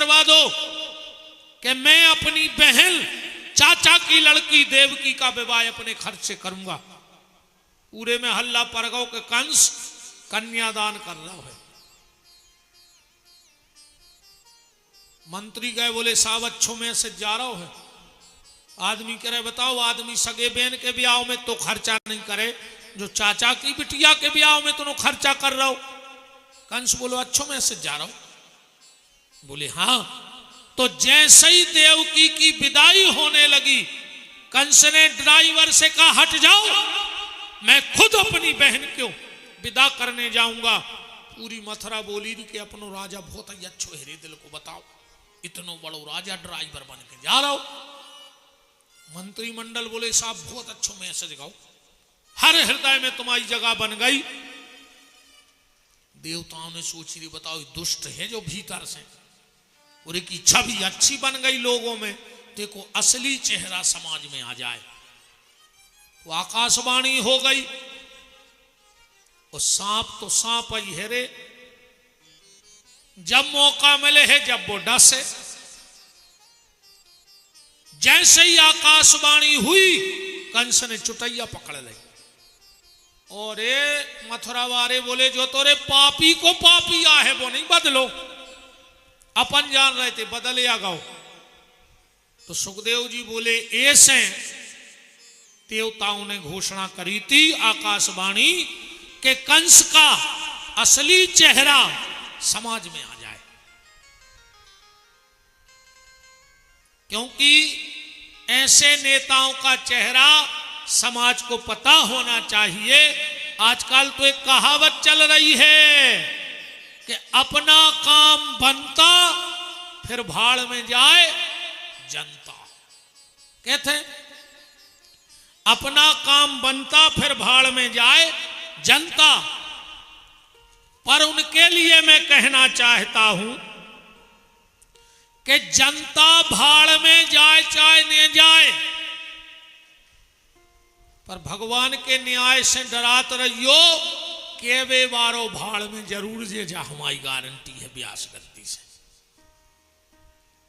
करवा दो कि मैं अपनी बहन चाचा की लड़की देवकी का विवाह अपने खर्च से करूंगा। पूरे में हल्ला पड़ गो कि कंस कन्यादान कर रहा है। मंत्री गए, बोले साहब अच्छों में से जा रहा है। आदमी कह रहे बताओ, आदमी सगे बहन के ब्याह में तो खर्चा नहीं करे, जो चाचा की बिटिया के ब्याह में तो खर्चा कर रहा हो। कंस बोलो अच्छों में से जा रहा हूं। बोले हाँ। तो जैसे ही देवकी की विदाई होने लगी, कंस ने ड्राइवर से कहा हट जाओ, मैं खुद अपनी बहन को विदा करने जाऊंगा। पूरी मथुरा बोली थी कि अपनो राजा बहुत ही अच्छो हेरे दिल को बताओ, इतनो बड़ो राजा ड्राइवर बन के जा रहा हो। मंत्रिमंडल बोले साहब बहुत अच्छो मैसेज गाओ, हर हृदय में तुम्हारी जगह बन गई। देवताओं ने सोची थी बताओ दुष्ट है जो भीतर से, और एक इच्छा भी अच्छी बन गई लोगों में, देखो असली चेहरा समाज में आ जाए। वो आकाशवाणी हो गई, और सांप तो सांप ही है रे, जब मौका मिले है जब वो डसे। जैसे ही आकाशवाणी हुई, कंस ने चुटैया पकड़ ली, और ये मथुरा वाले बोले जो तोरे पापी को पापी आ है वो नहीं बदलो, अपन जान रहे थे बदले आ गाओ। तो सुखदेव जी बोले ऐसे देवताओं ने घोषणा करी थी आकाशवाणी के कंस का असली चेहरा समाज में आ जाए, क्योंकि ऐसे नेताओं का चेहरा समाज को पता होना चाहिए। आजकल तो एक कहावत चल रही है कि अपना काम बनता फिर भाड़ में जाए जनता। कहते हैं अपना काम बनता फिर भाड़ में जाए जनता। पर उनके लिए मैं कहना चाहता हूं कि जनता भाड़ में जाए चाहे न जाए, पर भगवान के न्याय से डरात रहियो के वे बारो भाड़ में जरूर जे जा, हमारी गारंटी है व्यास गद्दी से।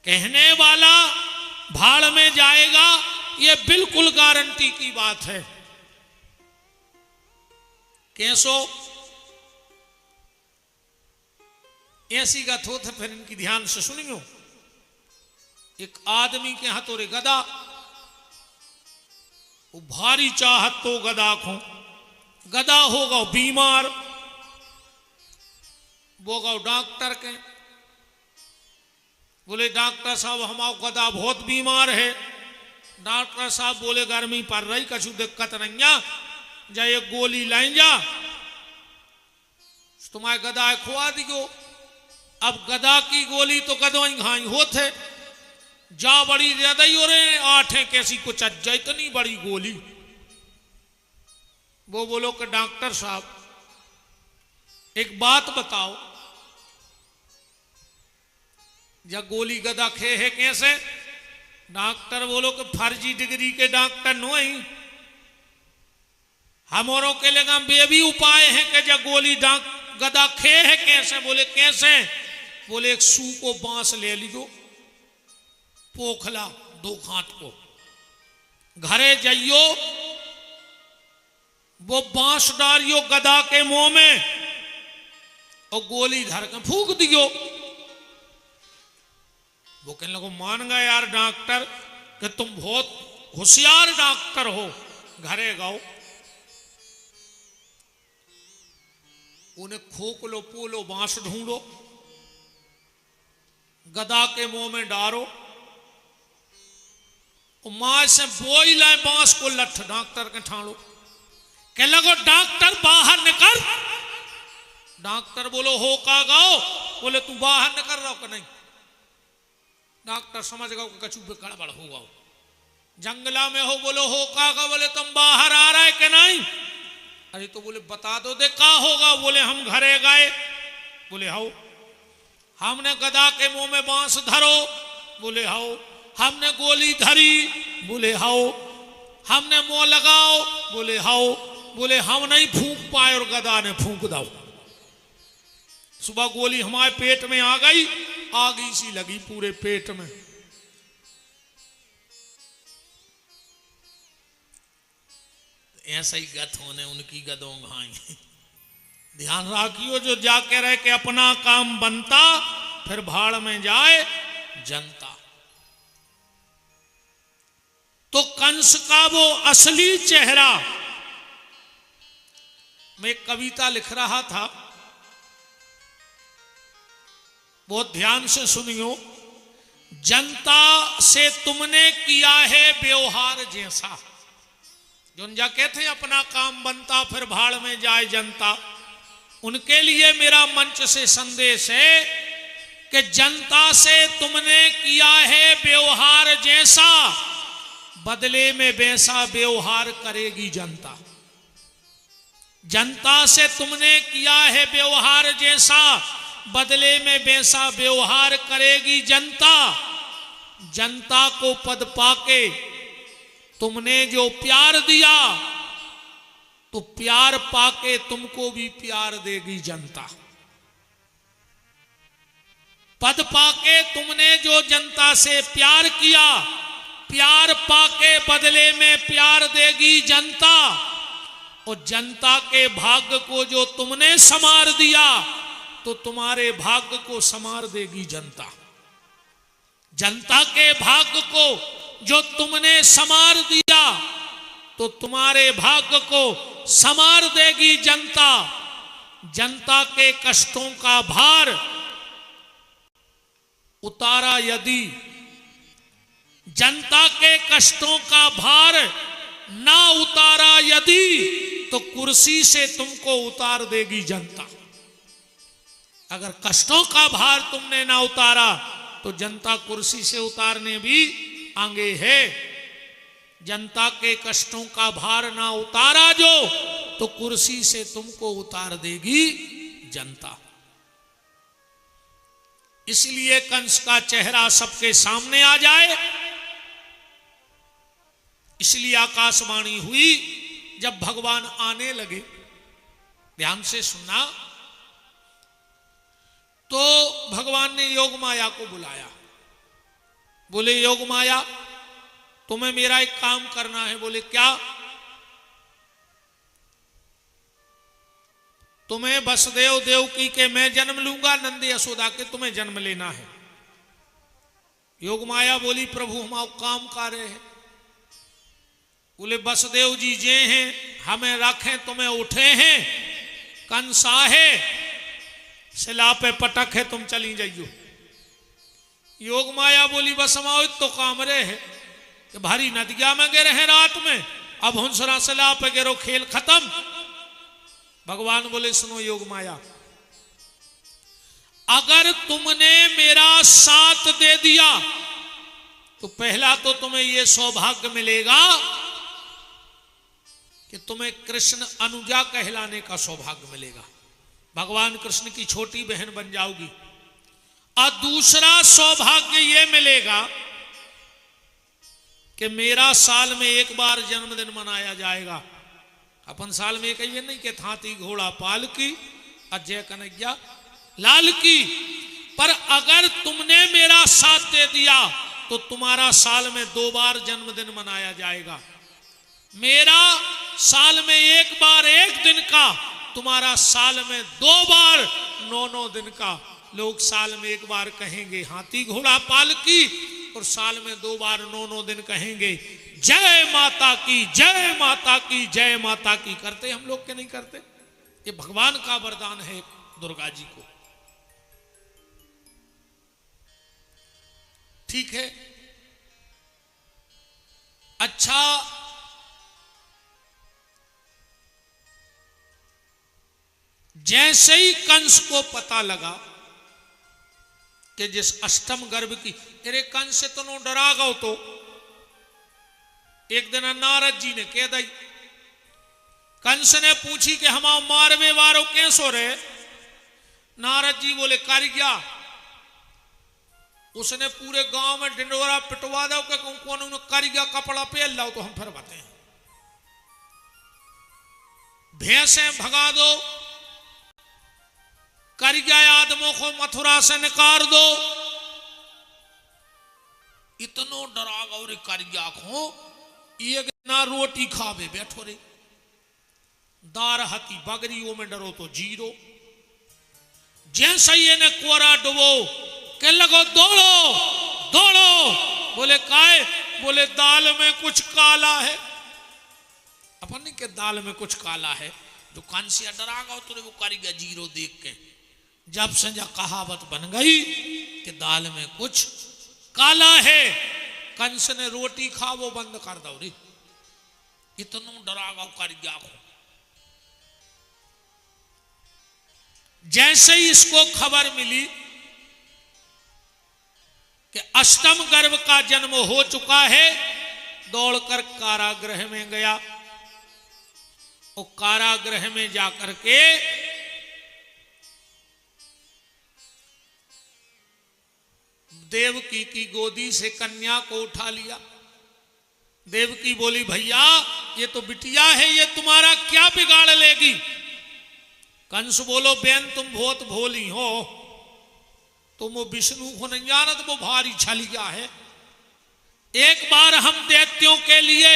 कहने वाला भाड़ में जाएगा ये बिल्कुल गारंटी की बात है। कैसो ऐसी बात हो तो फिर इनकी ध्यान से सुनियो। एक आदमी के हाथों रे गदा, वो भारी चाहत तो गदा को, गदा होगा बीमार, वो गौ डॉक्टर के, बोले डॉक्टर साहब हमारा गदा बहुत बीमार है। डॉक्टर साहब बोले गर्मी पड़ रही कछु दिक्कत नहीं, जा एक गोली लाइन जा, तुम्हारे गदा खुआ दियो। अब गदा की गोली तो गदो ही घाई होते, जा बड़ी ज्यादा ही हो रहे आठे कैसी कुछ अज्जा इतनी बड़ी गोली। वो बोलो कि डॉक्टर साहब एक बात बताओ, जब गोली गदा खे है कैसे? डॉक्टर बोलो कि फर्जी डिग्री के डॉक्टर नो ही, हमारों के लिए बेबी उपाय है कि जब गोली गदा खे है कैसे? बोले कैसे? बोले एक सू को बांस ले लियो, पोखला 2 हाथ को, घरे जाइयो, वो बांस डालियो गदा के मुंह में और गोली धर के फूंक दियो। वो कहने लगो मान गए यार डॉक्टर कि तुम बहुत होशियार डॉक्टर हो, घरे गाओ। उन्हें खोखलो पोलो बांस ढूंढो, गदा के मुंह में डारो, मां से बोई लाए बांस को लठ डॉक्टर के ठाणो। कह लगो डॉक्टर बाहर निकल। डॉक्टर बोलो हो का गाओ? बोले तू बाहर निकल रहा हो कि नहीं? डॉक्टर समझ गओ कि कछु गड़बड़ हो गओ, जंगला में हो। बोलो हो का गा? बोले तुम बाहर आ रहा है कि नहीं? अरे तो बोले बता दो दे का होगा? बोले हम घरे गए। बोले हाउ। हमने गदा के मुंह में बांस धरो। बोले हाउ। हमने गोली धरी। बोले हाउ। हमने मुंह लगाओ। बोले हाउ। बोले हम नहीं फूंक पाए और गदा ने फूंक दो। सुबह गोली हमारे पेट में आ गई, आगी सी लगी पूरे पेट में। ऐसा ही गत होने उनकी गदों घाई। ध्यान रखियो, जो जाके रह के अपना काम बनता फिर भाड़ में जाए जनता। तो कंस का वो असली चेहरा, मैं एक कविता लिख रहा था, बहुत ध्यान से सुनियो। जनता से तुमने किया है व्यवहार जैसा, जो जा कहते हैं अपना काम बनता फिर भाड़ में जाए जनता, उनके लिए मेरा मंच से संदेश है कि जनता से तुमने किया है व्यवहार जैसा, बदले में वैसा व्यवहार करेगी जनता। जनता से तुमने किया है व्यवहार जैसा, बदले में वैसा व्यवहार करेगी जनता। जनता को पद पाके तुमने जो प्यार दिया, तो प्यार पाके तुमको भी प्यार देगी जनता। पद पाके तुमने जो जनता से प्यार किया, प्यार पाके बदले में प्यार देगी जनता। और जनता के भाग्य को जो तुमने संवार दिया, तो तुम्हारे भाग्य को संवार देगी जनता। जनता के भाग्य को जो तुमने संवार दिया, तो तुम्हारे भाग्य को संवार देगी जनता। जनता के कष्टों का भार उतारा यदि, जनता के कष्टों का भार ना उतारा यदि, तो कुर्सी से तुमको उतार देगी जनता। अगर कष्टों का भार तुमने ना उतारा, तो जनता कुर्सी से उतारने भी आगे है। जनता के कष्टों का भार ना उतारा जो, तो कुर्सी से तुमको उतार देगी जनता। इसलिए कंस का चेहरा सबके सामने आ जाए, इसलिए आकाशवाणी हुई जब भगवान आने लगे। ध्यान से सुनना। तो भगवान ने योग माया को बुलाया, बोले योग माया तुम्हें मेरा एक काम करना है। बोले क्या? तुम्हें वसुदेव देवकी के मैं जन्म लूंगा, नंद यशोदा के तुम्हें जन्म लेना है। योग माया बोली प्रभु हम काम कर रहे हैं। बोले वसुदेव जी जे हैं हमें रखें, तुम्हें उठे हैं, कंसा है शिला पे पटक है, तुम चली जाइयो। योग माया बोली बस हमाओ तो काम रहे है कि भारी नदिया में गिरे हैं रात में, अब हंसरा शिला पे गिरो, खेल खत्म। भगवान बोले सुनो योग माया, अगर तुमने मेरा साथ दे दिया तो पहला तो तुम्हें यह सौभाग्य मिलेगा कि तुम्हें कृष्ण अनुजा कहलाने का सौभाग्य मिलेगा, भगवान कृष्ण की छोटी बहन बन जाओगी। और दूसरा सौभाग्य यह मिलेगा कि मेरा साल में एक बार जन्मदिन मनाया जाएगा। अपन साल में कहिए नहीं कि हाथी घोड़ा पाल की, अजय कन्हैया लाल की। पर अगर तुमने मेरा साथ दे दिया तो तुम्हारा साल में 2 बार जन्मदिन मनाया जाएगा। मेरा साल में एक बार 1 दिन का, तुम्हारा साल में 2 बार 9 दिन का। लोग साल में 1 बार कहेंगे हाथी घोड़ा पाल की, और साल में 2 बार 9 दिन कहेंगे जय माता की, जय माता की, जय माता की। करते हम लोग के नहीं करते? ये भगवान का वरदान है दुर्गा जी को। ठीक है, अच्छा जैसे ही कंस को पता लगा कि जिस अष्टम गर्भ की, अरे कंस से तो नो डरा गो। तो एक दिन नारद जी ने कह दी, कंस ने पूछी कि हम मारवे वारो कैसो रहे। नारद जी बोले कर गया, उसने पूरे गांव में ढिंडोरा पिटवा दो कि कौन कर गया, कपड़ा पहन लाओ तो हम फिर बताए। भैंसे भगा दो, कर गया आदमों को मथुरा से निकाल दो, इतनो डरा गौरे करिया खो एक ना रोटी खावे बैठो रे, दार हती बगरी वो में डरो तो जीरो। जैसे ही ने कोरा डुबो के लगो दौड़ो दौड़ो, बोले काय, बोले दाल में कुछ काला है। अपन नहीं के दाल में कुछ काला है, जो कांसिया डरा गो तो वो करेगा जीरो देख के। जब से जा कहावत बन गई कि दाल में कुछ काला है, कंस ने रोटी खावो बंद कर दो रे, इतनो डरा गो कर गया। जैसे ही इसको खबर मिली कि अष्टम गर्भ का जन्म हो चुका है, दौड़कर कारागृह में गया। और कारागृह में जाकर के देवकी की गोदी से कन्या को उठा लिया। देवकी बोली भैया ये तो बिटिया है, ये तुम्हारा क्या बिगाड़ लेगी। कंस बोलो बेन तुम बहुत भोली हो, तुम वो विष्णु को नहीं जानत, वो भारी छलिया है। एक बार हम दैत्यों के लिए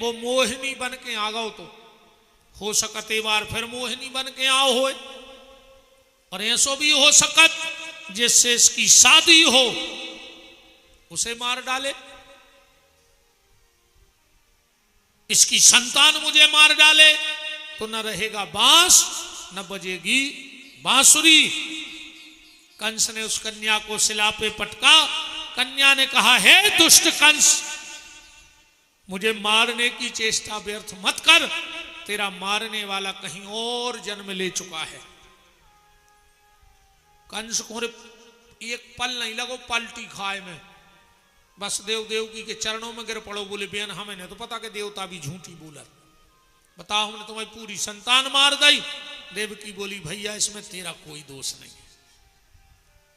वो मोहिनी बन के आ गओ तो हो सकते बार फिर मोहिनी बन के आओ हो, और ऐसो भी हो सकत जिससे इसकी शादी हो उसे मार डाले, इसकी संतान मुझे मार डाले तो न रहेगा बांस न बजेगी बांसुरी। कंस ने उस कन्या को शिला पे पटका। कन्या ने कहा हे दुष्ट कंस, मुझे मारने की चेष्टा व्यर्थ मत कर, तेरा मारने वाला कहीं और जन्म ले चुका है। कंस को एक पल नहीं लगो पलटी खाए में, बस देवकी के चरणों में गिर पड़ो। बोले बेन हमें नहीं तो पता कि देवता भी झूठी बोला, बताओ हमने तुम्हारी पूरी संतान मार दी। देवकी बोली भैया इसमें तेरा कोई दोष नहीं है,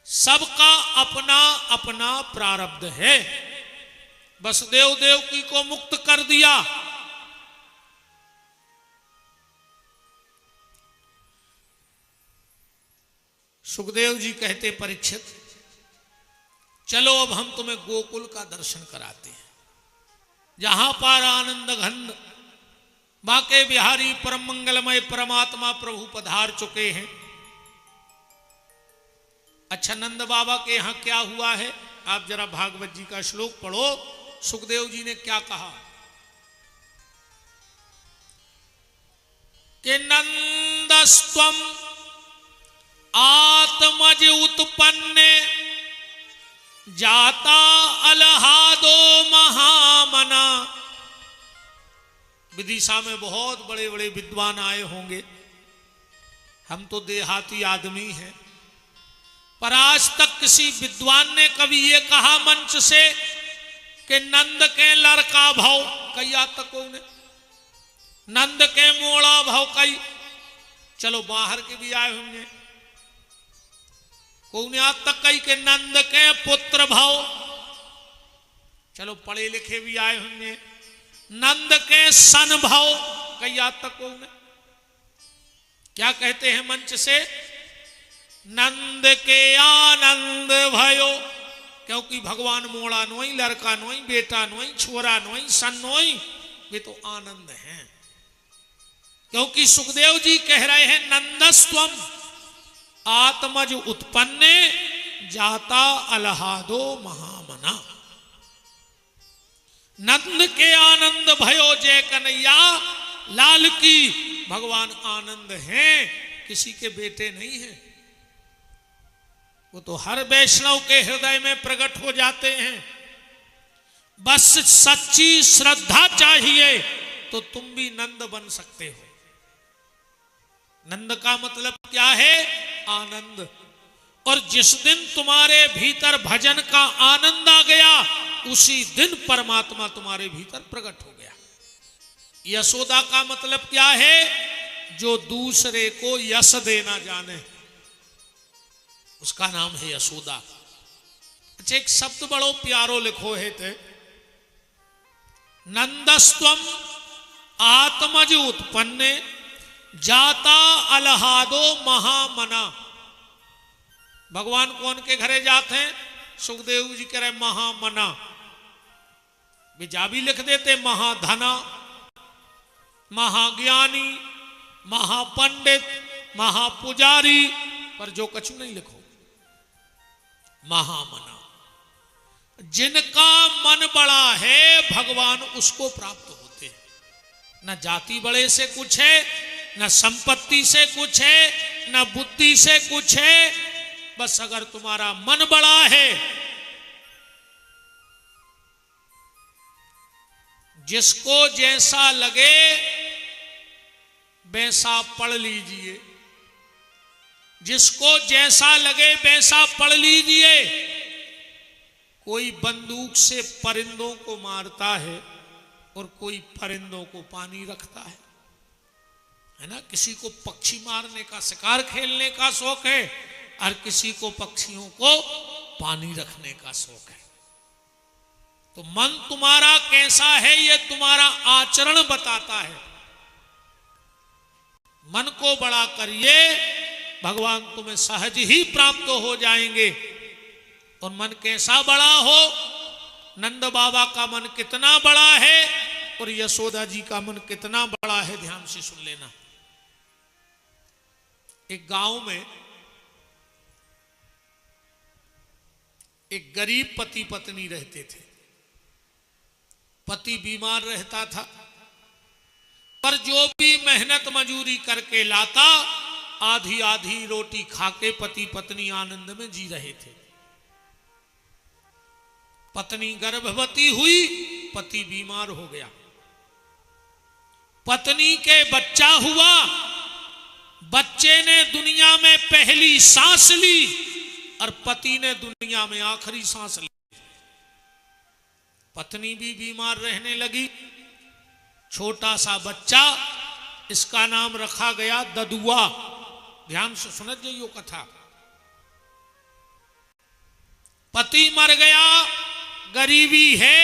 सबका अपना अपना प्रारब्ध है, बस देवकी को मुक्त कर दिया। सुखदेव जी कहते परीक्षित चलो अब हम तुम्हें गोकुल का दर्शन कराते हैं, जहां पर आनंद घन बाके बिहारी परम मंगलमय परमात्मा प्रभु पधार चुके हैं। अच्छा नंद बाबा के यहां क्या हुआ है, आप जरा भागवत जी का श्लोक पढ़ो। सुखदेव जी ने क्या कहा कि नंदस्त्वम आत्मज उत्पन्ने जाता अलहादो महामना। विदिशा में बहुत बड़े बड़े विद्वान आए होंगे, हम तो देहाती आदमी हैं, पर आज तक किसी विद्वान ने कभी ये कहा मंच से कि नंद के लड़का भाव कई आज तक ने नंद के मोड़ा भाव कई, चलो बाहर के भी आए होंगे, कौन आज तक कई के नंद के पुत्र भाव, चलो पढ़े लिखे भी आए होंगे, नंद के सन भाव कई आज तक कौन क्या कहते हैं मंच से, नंद के आनंद भयो, क्योंकि भगवान मोड़ा नोई लड़का नोई बेटा नोई छोरा नोई सन नोई, वे तो आनंद हैं। क्योंकि सुखदेव जी कह रहे हैं नंदस्त्वम आत्मज उत्पन्ने जाता अलहादो महामना। नंद के आनंद भयो जय कन्हैया लाल की, भगवान आनंद हैं, किसी के बेटे नहीं हैं, वो तो हर वैष्णव के हृदय में प्रकट हो जाते हैं। बस सच्ची श्रद्धा चाहिए तो तुम भी नंद बन सकते हो। नंद का मतलब क्या है, आनंद। और जिस दिन तुम्हारे भीतर भजन का आनंद आ गया उसी दिन परमात्मा तुम्हारे भीतर प्रकट हो गया। यशोदा का मतलब क्या है, जो दूसरे को यश देना जाने, उसका नाम है यशोदा। अच्छा एक शब्द बड़ो प्यारो लिखो है थे, नंदस्त्वम आत्मज उत्पन्ने जाता अलहादो महामना। भगवान कौन के घरे जाते हैं, सुखदेव जी कह रहे महामना, वे जा भी लिख देते महाधना, महाज्ञानी, महापंडित, महापुजारी, पर जो कछु नहीं लिखो महामना। जिनका मन बड़ा है भगवान उसको प्राप्त होते हैं। न जाति बड़े से कुछ है, न संपत्ति से कुछ है, न बुद्धि से कुछ है, बस अगर तुम्हारा मन बड़ा है। जिसको जैसा लगे वैसा पढ़ लीजिए, जिसको जैसा लगे वैसा पढ़ लीजिए। कोई बंदूक से परिंदों को मारता है और कोई परिंदों को पानी रखता है ना। किसी को पक्षी मारने का, शिकार खेलने का शौक है और किसी को पक्षियों को पानी रखने का शौक है। तो मन तुम्हारा कैसा है ये तुम्हारा आचरण बताता है। मन को बड़ा करिए, भगवान तुम्हें सहज ही प्राप्त हो जाएंगे। और मन कैसा बड़ा हो, नंद बाबा का मन कितना बड़ा है और यशोदा जी का मन कितना बड़ा है, ध्यान से सुन लेना। एक गांव में एक गरीब पति पत्नी रहते थे। पति बीमार रहता था, पर जो भी मेहनत मजूरी करके लाता, आधी आधी रोटी खाके पति पत्नी आनंद में जी रहे थे। पत्नी गर्भवती हुई, पति बीमार हो गया। पत्नी के बच्चा हुआ, बच्चे ने दुनिया में पहली सांस ली और पति ने दुनिया में आखिरी सांस ली। पत्नी भी बीमार रहने लगी। छोटा सा बच्चा, इसका नाम रखा गया ददुआ। ध्यान से सुन जाइयो कथा। पति मर गया, गरीबी है,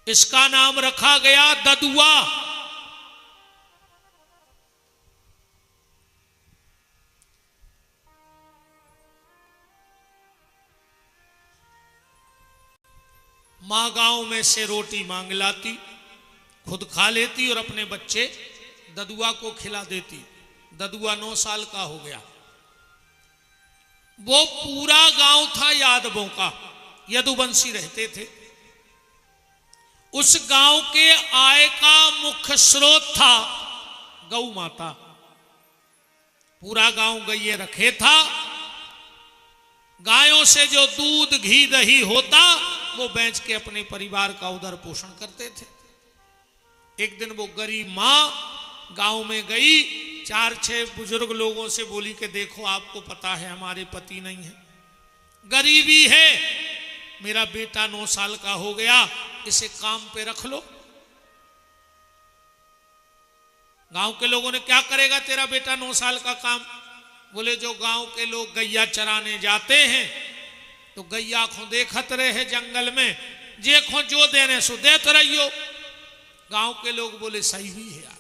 इसका नाम रखा गया ददुआ। मां गांव में से रोटी मांग लाती, खुद खा लेती और अपने बच्चे ददुआ को खिला देती। ददुआ 9 साल का हो गया। वो पूरा गांव था यादवों का, यदुवंशी रहते थे। उस गांव के आय का मुख्य स्रोत था गौ माता। पूरा गांव गैये रखे था। गायों से जो दूध घी दही होता वो बेच के अपने परिवार का उदर पोषण करते थे। एक दिन वो गरीब मां गांव में गई, 4-6 बुजुर्ग लोगों से बोली कि देखो आपको पता है हमारे पति नहीं है, गरीबी है, मेरा बेटा 9 साल का हो गया, इसे काम पे रख लो। गांव के लोगों ने क्या करेगा तेरा बेटा 9 साल का काम? बोले जो गांव के लोग गैया चराने जाते हैं तो गैया को देखत रहे जंगल में, जे खो जो देने सो देते रहियो। गांव के लोग बोले सही भी है यार,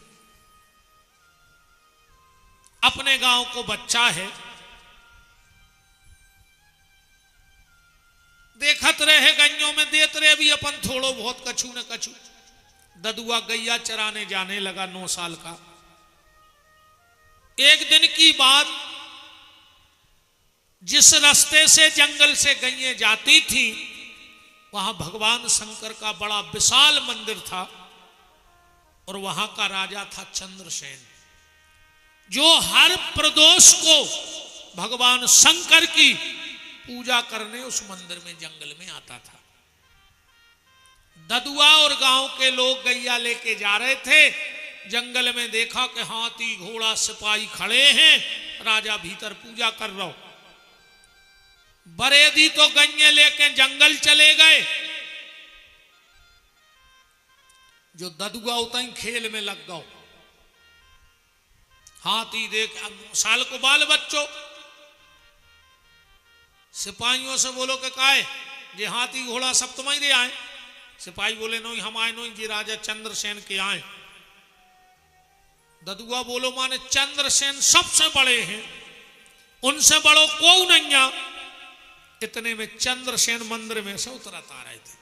अपने गांव को बच्चा है, देखत रहे गैयों में देते रहे भी अपन थोड़ो बहुत कछु न कछु। ददुआ गैया चराने जाने लगा 9 साल का। एक दिन की बात, जिस रास्ते से जंगल से गैये जाती थी वहां भगवान शंकर का बड़ा विशाल मंदिर था और वहां का राजा था चंद्रसेन, जो हर प्रदोष को भगवान शंकर की पूजा करने उस मंदिर में जंगल में आता था। ददुआ और गांव के लोग गैया लेके जा रहे थे। जंगल में देखा कि हाथी घोड़ा सिपाही खड़े हैं, राजा भीतर पूजा कर रहा हो। बरेदी तो गैये लेके जंगल चले गए। जो ददुआ उतना ही खेल में लग गया। हाथी देख, 9 साल को बाल बच्चों, सिपाहियों से बोलो कि काहे ये हाथी घोड़ा सब तुम्हारे आए? सिपाही बोले नहीं हम आए नहीं, ये राजा चंद्रसेन के आए। ददुआ बोलो माने चंद्रसेन सबसे बड़े हैं, उनसे बड़ो को नहीं आ। इतने में चंद्रसेन मंदिर में से उतरत आ रहे थे।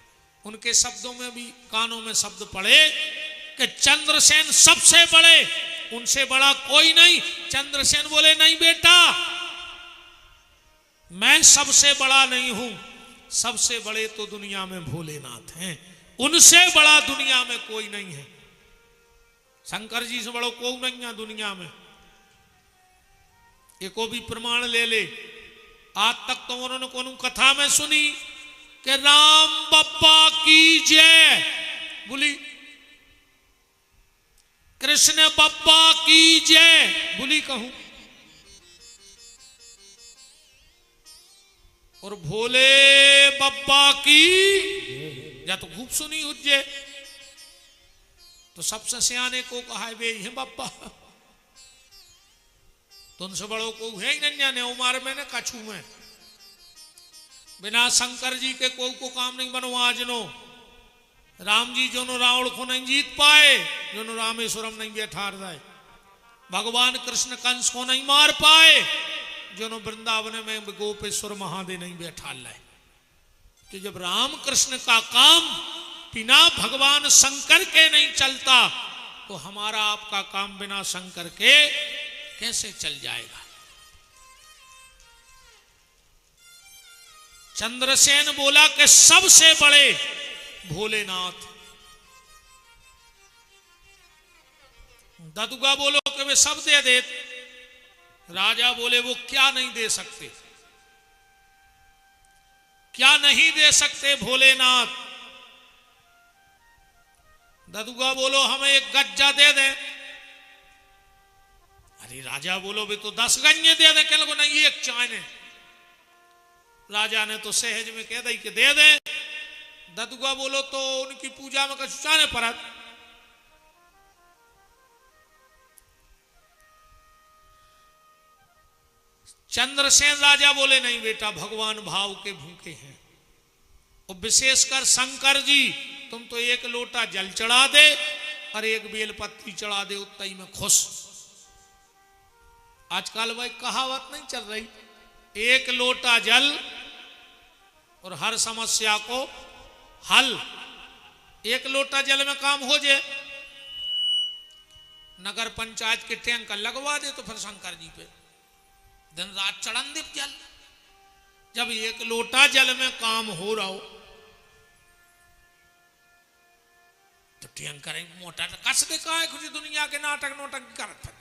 उनके शब्दों में भी कानों में शब्द पड़े कि चंद्रसेन सबसे बड़े, उनसे बड़ा कोई नहीं। चंद्रसेन बोले नहीं बेटा, मैं सबसे बड़ा नहीं हूं, सबसे बड़े तो दुनिया में भोलेनाथ हैं, उनसे बड़ा दुनिया में कोई नहीं है। शंकर जी से बड़ो कोई नहीं है दुनिया में। एको भी प्रमाण ले ले। आज तक तो उन्होंने कौन कथा में सुनी कि राम बप्पा की जय बोली, कृष्ण बप्पा की जय बोली कहूं, और भोले बप्पा की या तो खूब सुनी हुज्जे। तो सबसे सियाने को कहा है वे है बप्पा, तो उनसे बड़ों को है ही नहीं जाने उमार में ने कछू में। बिना शंकर जी के कोई को काम नहीं बनो। आज नो राम जी जो नो रावण को नहीं जीत पाए, जो नो रामेश्वरम नहीं बैठा रहे, भगवान कृष्ण कंस को नहीं मार पाए, जो नो वृंदावन में गोपेश्वर महादेव नहीं बैठा लाए। कि जब राम कृष्ण का काम बिना भगवान शंकर के नहीं चलता, तो हमारा आपका काम बिना शंकर के कैसे चल जाएगा। चंद्रसेन बोला कि सबसे बड़े भोलेनाथ। ददुगा बोलो कि वे सब दे दे। राजा बोले वो क्या नहीं दे सकते, क्या नहीं दे सकते भोलेनाथ। ददुगा बोलो हमें एक गज्जा दे दे। अरे राजा बोलो भी तो 10 गन्ने दे दे, क्या लोगो नहीं एक चाय। राजा ने तो सहज में कह दी कि दे दे। ददुगा बोलो तो उनकी पूजा में कछु चाने पर। चंद्रसेन राजा बोले नहीं बेटा, भगवान भाव के भूखे हैं, और विशेषकर शंकर जी तुम तो एक लोटा जल चढ़ा दे और एक बेलपत्री चढ़ा दे, उतना ही में खुश। आजकल भाई कहावत नहीं चल रही, एक लोटा जल और हर समस्या को हल। एक लोटा जल में काम हो जाए, नगर पंचायत के टैंक लगवा दे, तो फिर शंकर जी पे दिन रात चढ़न दे जल। जब एक लोटा जल में काम हो रहा हो तो टैंकर मोटा कस दे का है। कुछ दुनिया के नाटक नोटक करत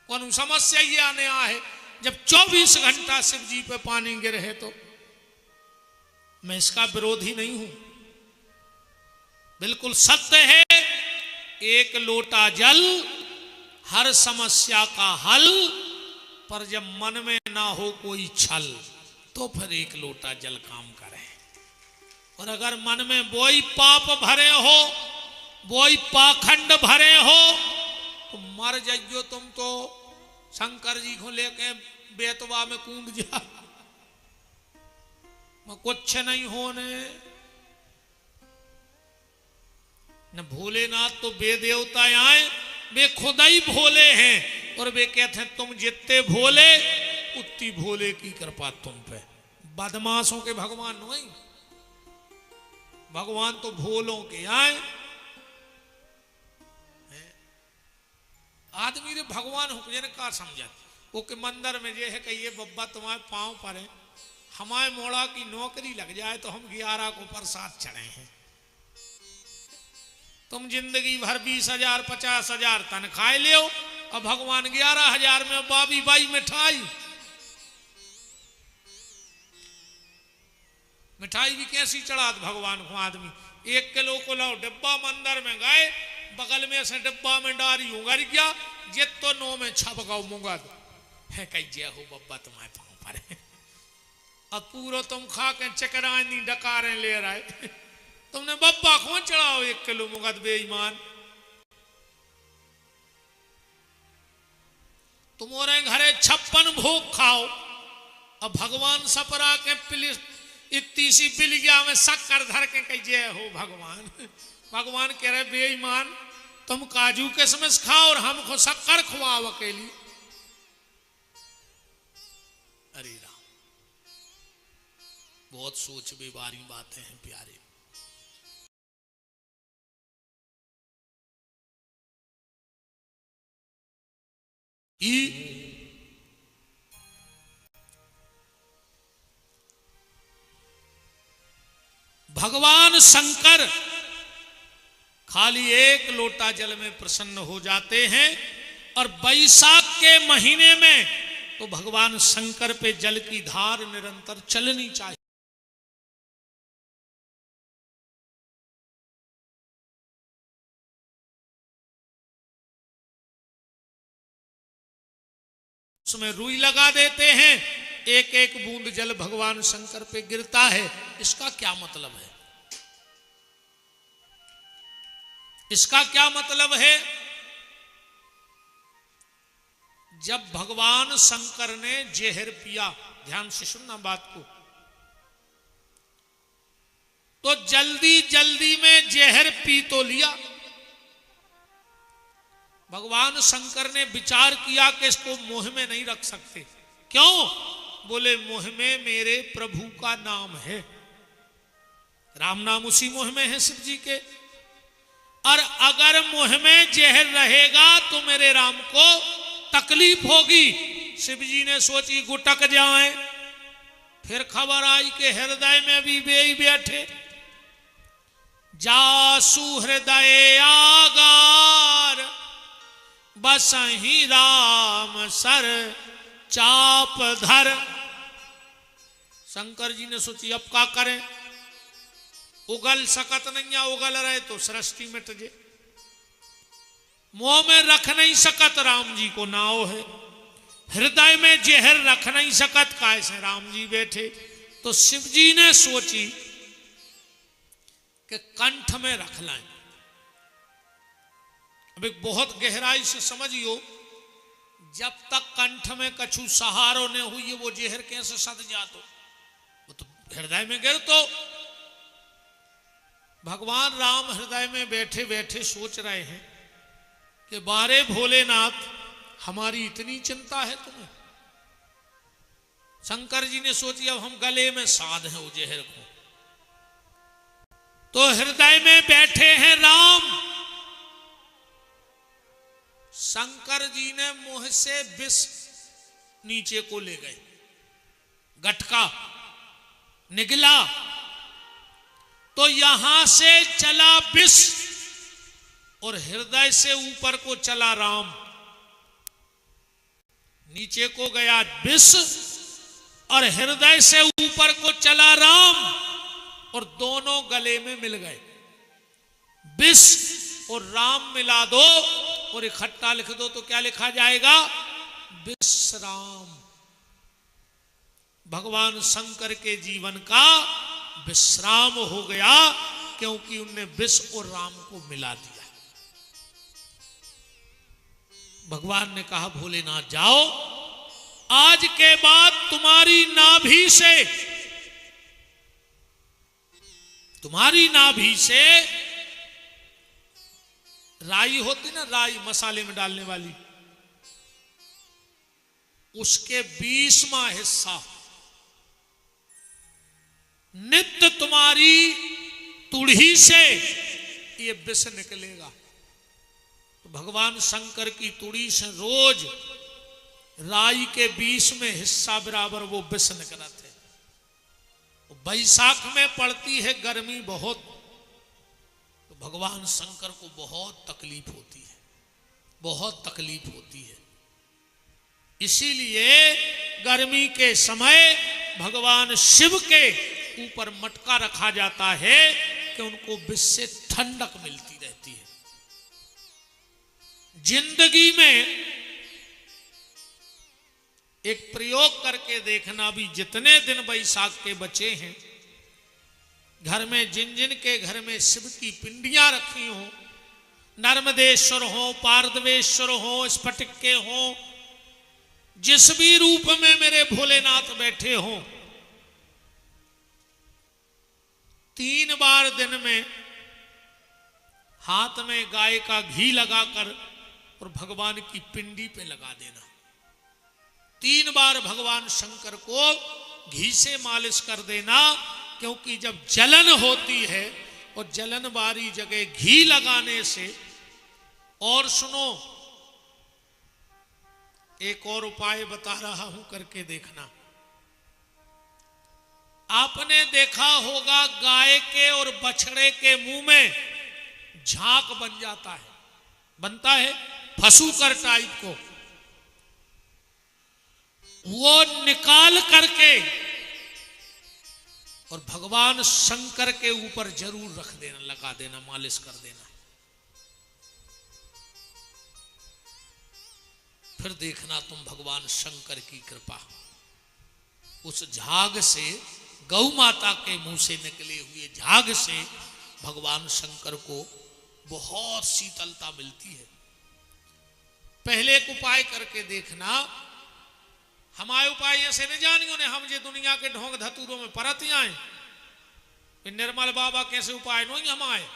कौन समस्या ये आने आ है। जब 24 घंटा शिव जी पे पानी गिरे है, तो मैं इसका विरोधी नहीं हूं, बिल्कुल सत्य है। एक लोटा जल हर समस्या का हल, पर जब मन में ना हो कोई छल, तो फिर एक लोटा जल काम करे। और अगर मन में वही पाप भरे हो, वही पाखंड भरे हो, तो मर जाइयो तुम तो शंकर जी को लेके बेतवा में कूद जा, कुछ नहीं होने। न भोलेनाथ तो बे देवता आए, वे खुद ही भोले हैं, और वे कहते हैं तुम जितने भोले उतनी भोले की कृपा तुम पे। बदमाशों के भगवान नहीं, भगवान तो भोलों के आए। आदमी ने भगवान हुक्म का समझा वो के मंदिर में ये है कि ये बब्बा तुम्हारे पांव पर है, हमारे मोड़ा की नौकरी लग जाए तो हम 11 को प्रसाद चढ़े हैं। तुम जिंदगी भर 20,000 50,000 तनख्वाह ले, और भगवान 11,000 में बाबी बाई मिठाई। मिठाई भी कैसी चढ़ा भगवान को आदमी। 1 किलो को लाओ डिब्बा मंदिर में गए, बगल में से डिब्बा में डारी उगर गया, जित तो 9 में छप गाओ मुगद है कही जय हो बब्बा तुम्हारे पाँव पर है। अब पूरा तुम खा के चकरानी डकारें ले रहे, तुमने बब्बा को चढ़ाओ 1 किलो मुगद बेईमान। तुम्हारे घरे 56 भोग खाओ, अब भगवान सपरा के पिलिस इतनी सी बिलिया में शक्कर धर के कही जय हो भगवान। भगवान कह रहे बेईमान, तुम काजू किशमिश खाओ और हमको शक्कर खुआओ अकेली। अरे राम, बहुत सोच बेबारी बातें हैं प्यारे। कि भगवान शंकर खाली एक लोटा जल में प्रसन्न हो जाते हैं और वैशाख के महीने में तो भगवान शंकर पे जल की धार निरंतर चलनी चाहिए। उसमें रुई लगा देते हैं, एक एक बूंद जल भगवान शंकर पे गिरता है। इसका क्या मतलब है? इसका क्या मतलब है? जब भगवान शंकर ने जहर पिया, ध्यान से सुनना बात को, तो जल्दी जल्दी में जहर पी तो लिया। भगवान शंकर ने विचार किया कि इसको मुंह में नहीं रख सकते। क्यों? बोले मुंह में मेरे प्रभु का नाम है, राम नाम उसी मुंह में है शिव जी के, और अगर मुंह में जहर रहेगा तो मेरे राम को तकलीफ होगी। शिव जी ने सोची गुटक जाए, फिर खबर आई कि हृदय में भी वे बैठे। जासु हृदय आगार बसहि राम सर चाप धर। शंकर जी ने सोची अब क्या करें, उगल सकत नहीं, उगल रहे तो सृष्टि मिट जे, मुंह में रख नहीं सकत राम जी को नाव है, हृदय में जहर रख नहीं सकत, कैसे राम जी बैठे। तो शिव जी ने सोची कि कंठ में रख लाएं। अब एक बहुत गहराई से समझियो, जब तक कंठ में कछु सहारो न हुई वो जहर कैसे सद जातो, वो तो हृदय में गिर। तो भगवान राम हृदय में बैठे बैठे सोच रहे हैं कि बारे भोलेनाथ हमारी इतनी चिंता है तुम्हें। शंकर जी ने सोची अब हम गले में साध हैं वो जहर को। तो हृदय में बैठे हैं राम, शंकर जी ने मुंह से विष नीचे को ले गए, गटका निगला तो यहां से चला विष और हृदय से ऊपर को चला राम, नीचे को गया विष और हृदय से ऊपर को चला राम, और दोनों गले में मिल गए। विष और राम मिला दो और इकट्ठा लिख दो तो क्या लिखा जाएगा? विश्राम। भगवान शंकर के जीवन का विश्राम हो गया, क्योंकि उनने विष और राम को मिला दिया। भगवान ने कहा भोलेनाथ जाओ, आज के बाद तुम्हारी नाभि से राई होती ना, राई मसाले में डालने वाली, उसके 20वां हिस्सा नित्य तुम्हारी तुड़ी से ये विष निकलेगा। तो भगवान शंकर की तुड़ी से रोज राई के 20वें हिस्सा बराबर वो विष निकला थे। बैसाख में पड़ती है गर्मी बहुत, तो भगवान शंकर को बहुत तकलीफ होती है, बहुत तकलीफ होती है। इसीलिए गर्मी के समय भगवान शिव के ऊपर मटका रखा जाता है कि उनको विष से ठंडक मिलती रहती है। जिंदगी में एक प्रयोग करके देखना, भी जितने दिन बैसाख के बचे हैं, घर में जिन जिन के घर में शिव की पिंडियां रखी हो, नर्मदेश्वर हो, पारदवेश्वर हो, स्फटिक के हो, जिस भी रूप में मेरे भोलेनाथ बैठे हो, 3 बार दिन में हाथ में गाय का घी लगाकर और भगवान की पिंडी पे लगा देना। 3 बार भगवान शंकर को घी से मालिश कर देना, क्योंकि जब जलन होती है और जलन वाली जगह घी लगाने से, और सुनो, एक और उपाय बता रहा हूं, करके देखना। आपने देखा होगा गाय के और बछड़े के मुंह में झाग बन जाता है, बनता है फसूकर टाइप को, वो निकाल करके और भगवान शंकर के ऊपर जरूर रख देना, लगा देना, मालिश कर देना। फिर देखना तुम भगवान शंकर की कृपा। उस झाग से, गौ माता के मुंह से निकले हुए झाग से भगवान शंकर को बहुत शीतलता मिलती है। पहले एक उपाय करके देखना। हमारे उपाय ऐसे नहीं जानियो ने, हम जे दुनिया के ढोंग धतूरों में परत आए। निर्मल बाबा कैसे उपाय नहीं हमारे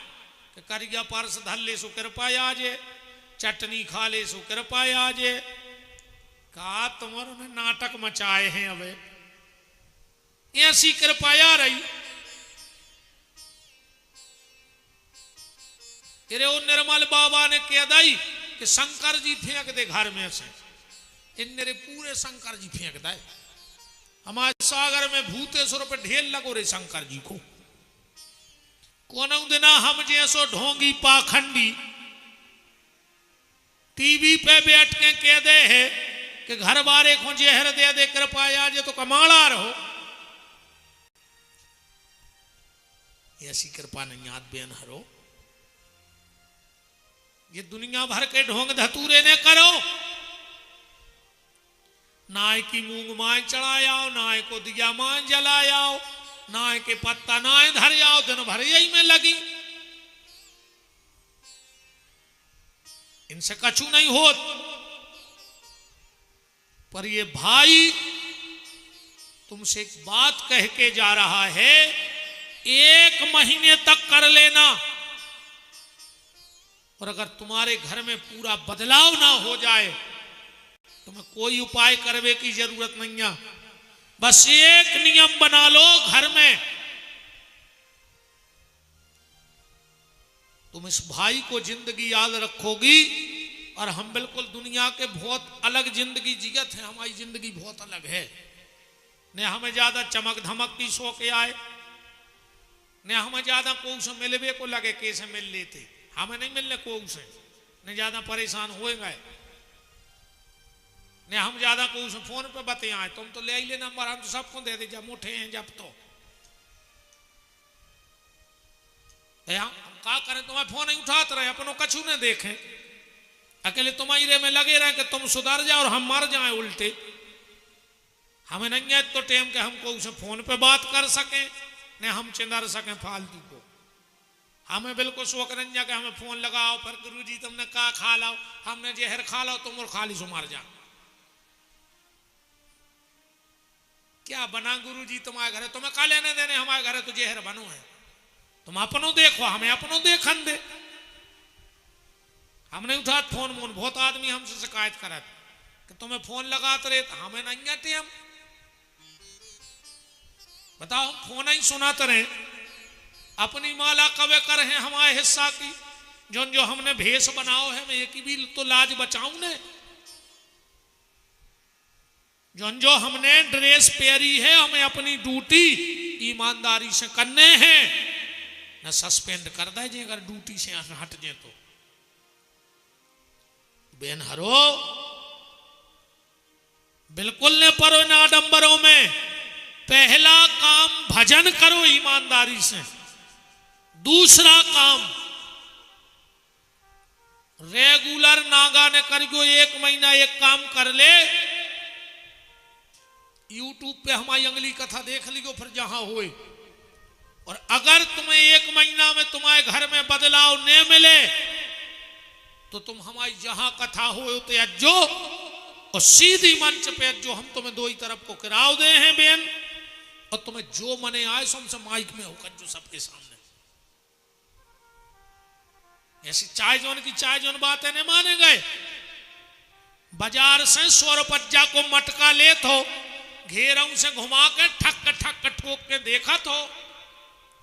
कि करिया परस धल्ले सो कृपा आजे, चटनी खा ले सो कृपा आजे। कहा तुम्हारे नाटक मचाए हैं, अब ऐसी कृपा आ रही। अरे वो निर्मल बाबा ने कह दी कि शंकर जी फेंक दे घर में से, इन मेरे पूरे शंकर जी फेंक दे। हमारे सागर में भूतेश्वर पे ढेर लगो रे शंकर जी को। कौन दिना हम जैसो ढोंगी पाखंडी टीवी पे बैठ के कह दे है कि घर बारे को जहर दे दे कृपा आज तो कमाड़ा रहो। ऐसी कृपा नहीं याद बेन हरो। ये दुनिया भर के ढोंग धतूरे ने करो। नाय की मूंग माय चढ़ायाओ, नाय को दिया माय जलायाओ, नाय के पत्ता नाय धर आओ, दिन भर यही में लगी। इनसे कछु नहीं होत। पर ये भाई तुमसे एक बात कह के जा रहा है, 1 महीने तक कर लेना। और अगर तुम्हारे घर में पूरा बदलाव ना हो जाए, तुम्हें कोई उपाय करने की जरूरत नहीं है। बस एक नियम बना लो घर में। तुम इस भाई को जिंदगी याद रखोगी और हम बिल्कुल दुनिया के बहुत अलग जिंदगी जियत है। हमारी जिंदगी बहुत अलग है। ने हमें ज्यादा चमक धमक की शौक आए, ने हमें ज्यादा कोई से मिलवे को लगे कैसे मिल लेते। हमें नहीं मिलने कोई से, ने ज्यादा परेशान हो गए, ने हम ज्यादा कोई से फोन पे बते आए। तुम तो ले आई ले नंबर, हम तो सबको दे दे जब मुठे हैं जब। तो हम क्या करें, तुम्हें फोन नहीं उठाते रहे, अपनों कछु ने देखें। अकेले तुम्हारे में लगे रहे कि तुम सुधर जाओ और हम मर जाए उल्टे। हमें नहीं है तो टाइम के हमको उसे फोन पे बात कर सकें, ने हम चिंदर सकें फालतू को। हमें बिल्कुल शौक नहीं है कि हमें फोन लगाओ, फिर गुरु जी तुमने कहा खा लाओ, हमने जहर खा लो, तुम और खाली सो मर जा। क्या बना गुरु जी तुम्हारे घर, तुम्हें का लेने देने हमारे घर, तो जहर बनो है। तुम अपनों देखो, हमें अपनों देखन दे। हम नहीं उठाते फोन मोन। बहुत आदमी हमसे शिकायत करत कि तुम्हें फोन लगाते रहे, तो हमें नहीं आते। हम बताओ, फोन ही सुनाते रहे। अपनी माला कवे कर हैं हमारे हिस्सा की, जो हमने भेष बनाओ है, मैं एक भी तो लाज बचाऊं ने। जो हमने ड्रेस पहरी है, हमें अपनी ड्यूटी ईमानदारी से करने हैं। न सस्पेंड कर दे जे अगर ड्यूटी से हट जाए तो। बेन हरो बिल्कुल ने परो ना आडंबरों में। पहला काम भजन करो ईमानदारी से। दूसरा काम रेगुलर नागा ने कर गो 1 महीना एक काम कर ले। यूट्यूब पे हमारी अंगली कथा देख लियो फिर जहां होए। और अगर तुम्हें 1 महीना में तुम्हारे घर में बदलाव न मिले तो तुम हमारी जहां कथा हो तो अज्जो और सीधी मंच पे अज्जो। हम तुम्हें 2 ही तरफ को किराव दे हैं बेन, और तुम्हें जो मने आए सो माइक में होकर जो सबके सामने। ऐसी चाय जोन की चाय जोन बातें नहीं माने गए। बाजार से 100 रुपया को मटका ले तो घेरों से घुमा के ठक ठक ठोक के देखा तो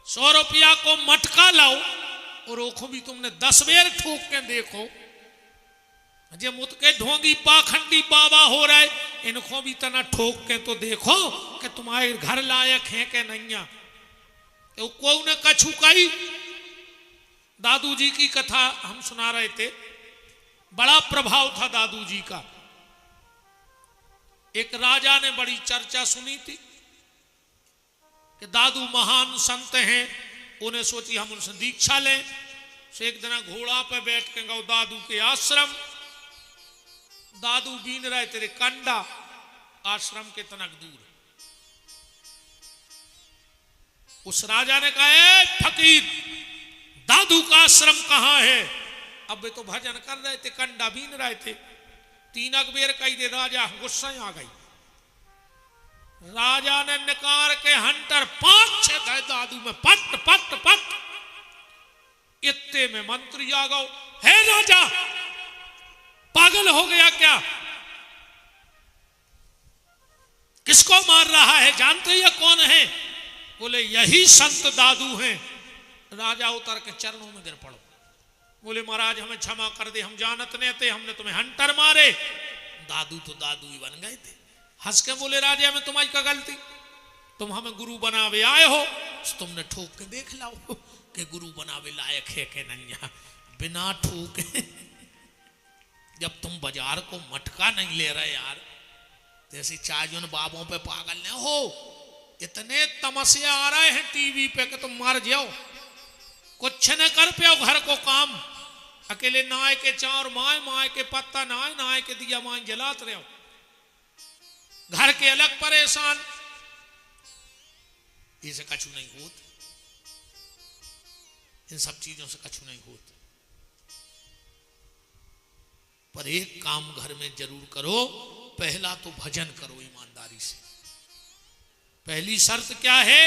100 रुपया को मटका लाओ और ओखो भी तुमने 10 बेर ठोक के देखो जे मुत के ढोंगी पाखंडी बाबा हो रहे, इनको भी तना ठोक के तो देखो कि तुम्हारे घर लायक है कि नहीं। तो कोई ने कछु कही। दादू जी की कथा हम सुना रहे थे, बड़ा प्रभाव था दादू जी का। एक राजा ने बड़ी चर्चा सुनी थी कि दादू महान संत हैं, उन्हें सोची हम उनसे दीक्षा लें। से एक दिन घोड़ा पे बैठ के गौ दादू के आश्रम। दादू बीन रहे तेरे कंडा आश्रम के तनक दूर। उस राजा ने कहा, ए फकीर, दादू का आश्रम कहां है? अब वे तो भजन कर रहे थे, कंडा बीन रहे थे। तीनक बेर कही दे, राजा गुस्सा आ गई। राजा ने निकार के हंटर 5-6 दे दादू में पट पट पट। इतने में मंत्री आ गओ, हे राजा पागल हो गया क्या? किसको मार रहा है? जानते ये कौन है? बोले यही संत दादू हैं। राजा उतर के चरणों में गिर पड़ो। बोले महाराज हमें क्षमा कर दे, हम जानत नहीं थे, हमने तुम्हें हंटर मारे। दादू तो दादू ही बन गए थे। हंस के बोले राजा में तुम्हारी क्या गलती? तुम हमें गुरु बनावे आए हो, तुमने ठोक के देख लाओ कि गुरु बनावे लायक है कि नहीं। बिना ठोके जब तुम बाजार को मटका नहीं ले रहे यार, जैसे चाय उन बाबों पे पागल न हो। इतने तमस्या आ रहे हैं टीवी पे कि तुम मर जाओ, कुछ न कर पे घर को काम। अकेले नाय के चार माए, माए के पत्ता नाय, नाय के दिया माए जलाते रहो। घर के अलग परेशान, इसे कछु नहीं होत। इन सब चीजों से कछु नहीं होत। पर एक काम घर में जरूर करो, पहला तो भजन करो ईमानदारी से। पहली शर्त क्या है?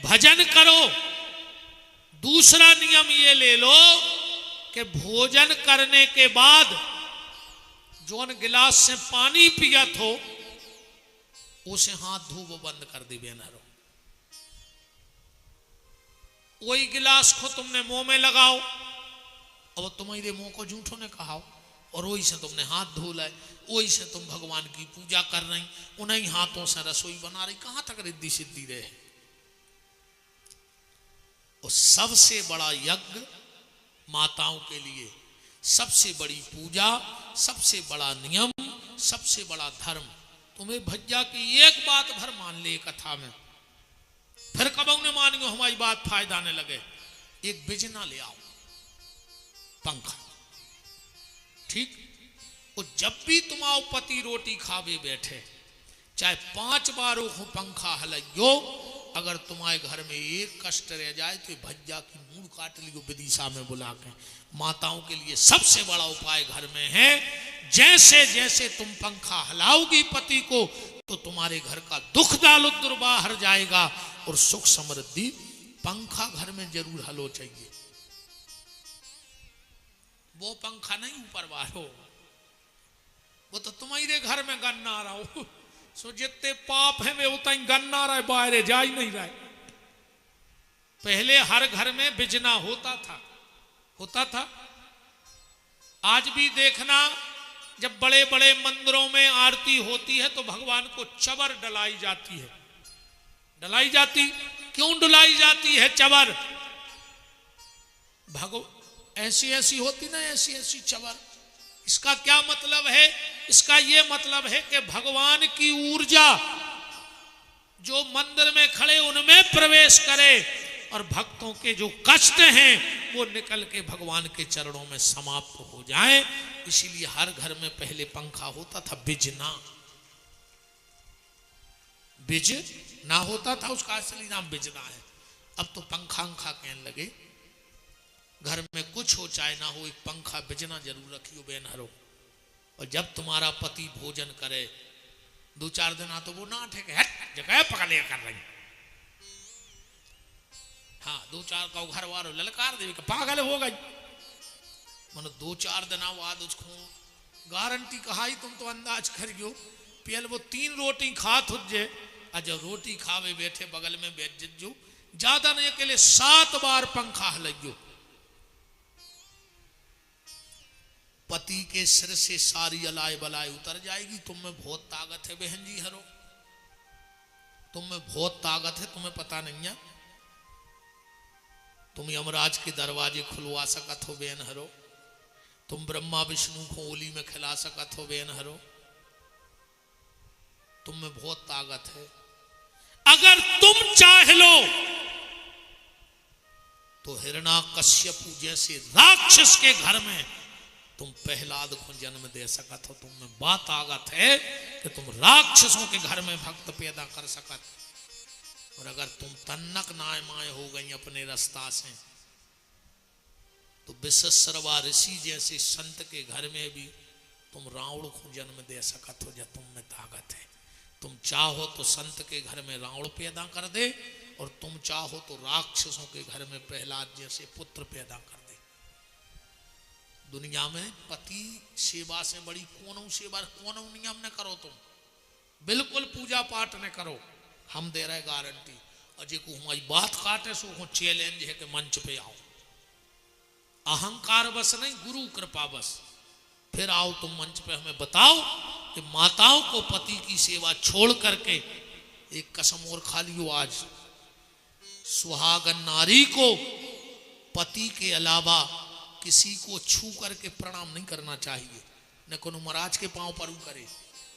भजन करो। दूसरा नियम ये ले लो कि भोजन करने के बाद जोन गिलास से पानी पियत हो उसे हाथ धोबो बंद कर दे बेनरो। वही गिलास को तुमने मुंह में लगाओ, अब तुम्हारे मुंह को झूठों ने कहा, और वही से तुमने हाथ धो लाए, वही से तुम भगवान की पूजा कर रही, उन्हीं हाथों से रसोई बना रही। कहां तक रिद्धि सिद्धि रहे? और सबसे बड़ा यज्ञ माताओं के लिए, सबसे बड़ी पूजा, सबसे बड़ा नियम, सबसे बड़ा धर्म। तुम्हें भैया की एक बात भर मान ले कथा में, फिर कब ने मानियो हमारी बात फायदा न लगे। एक बिजना ले आओ, पंखा, ठीक। और जब भी तुम्हारा पति रोटी खावे बैठे, चाहे 5 बार हो पंखा हलाइयो, अगर तुम्हारे घर में एक कष्ट रह जाए तो भैया की मूड़ काट लियो विदिशा में बुला के। माताओं के लिए सबसे बड़ा उपाय घर में है, जैसे जैसे तुम पंखा हलाओगी पति को, तो तुम्हारे घर का दुख दारिद्र बाहर जाएगा और सुख समृद्धि। पंखा घर में जरूर हलो चाहिए। वो पंखा नहीं ऊपर वालो, वो तो तुम्हारे घर में गन्ना रहो। सो जितने पाप है वे उतना ही गन्ना रहे, बाहर जा ही नहीं रहे। पहले हर घर में बिजना होता था। आज भी देखना, जब बड़े बड़े मंदिरों में आरती होती है तो भगवान को चबर डलाई जाती है। डलाई जाती क्यों डलाई जाती है चबर? ऐसी ऐसी होती ना, ऐसी ऐसी चबर। इसका क्या मतलब है? इसका यह मतलब है कि भगवान की ऊर्जा जो मंदिर में खड़े उनमें प्रवेश करे और भक्तों के जो कष्ट हैं वो निकल के भगवान के चरणों में समाप्त हो जाए। इसीलिए हर घर में पहले पंखा होता था, बिजना। बिज ना होता था, उसका असली नाम बिजना है। अब तो पंखा कहने लगे। घर में कुछ हो चाहे ना हो, एक पंखा बिजना जरूर रखियो बेनहरो। और जब तुम्हारा पति भोजन करे 2-4 दिन तो वो ना ठेके, हट जगह पकड़ कर रही। हाँ, 2-4 का घर वालों ललकार देवी का पागल हो गई। मतलब 2-4 दिन बाद उसको गारंटी कहाई, तुम तो अंदाज करियो पियल वो 3 रोटी खा तुझे। और जब रोटी खावे बैठे बगल में बैठ जो, ज्यादा नहीं अकेले 7 बार पंखा हलियो। पति के सिर से सारी अलाय बलाय उतर जाएगी। तुम में बहुत ताकत है बहन जी हरो, तुम में बहुत ताकत है, तुम्हें पता नहीं है। तुम यमराज के दरवाजे खुलवा सकत हो बेन हरो, तुम ब्रह्मा विष्णु को ओली में खिला सकत हो बेन हरो, तुम में बहुत ताकत है। अगर तुम चाह लो तो हिरण्यकश्यप जैसे राक्षस के घर में तुम प्रहलाद को जन्म दे सकत हो। तुम में बात ताकत है कि तुम राक्षसों के घर में भक्त पैदा कर सकत। और अगर तुम तन्नक नाय माय हो गई अपने रास्ता से, तो विश्वसर्वा ऋषि जैसे संत के घर में भी तुम रावण को जन्म दे सकत हो। जब तुम में ताकत है, तुम चाहो तो संत के घर में रावण पैदा कर दे, और तुम चाहो तो राक्षसों के घर में प्रहलाद जैसे पुत्र पैदा कर दे। दुनिया में पति सेवा से बड़ी कौन सेवा, कौन नियम न करो, तुम बिल्कुल पूजा पाठ न करो, हम दे रहे गारंटी। और जो को हमारी बात काटे सो को चैलेंज है कि मंच पे आओ, अहंकार बस नहीं, गुरु कृपा बस। फिर आओ तुम मंच पे, हमें बताओ कि माताओं को पति की सेवा छोड़ करके, एक कसम और खा लियो आज, सुहागन नारी को पति के अलावा किसी को छू करके प्रणाम नहीं करना चाहिए। न कोनो महाराज के पांव पर करे,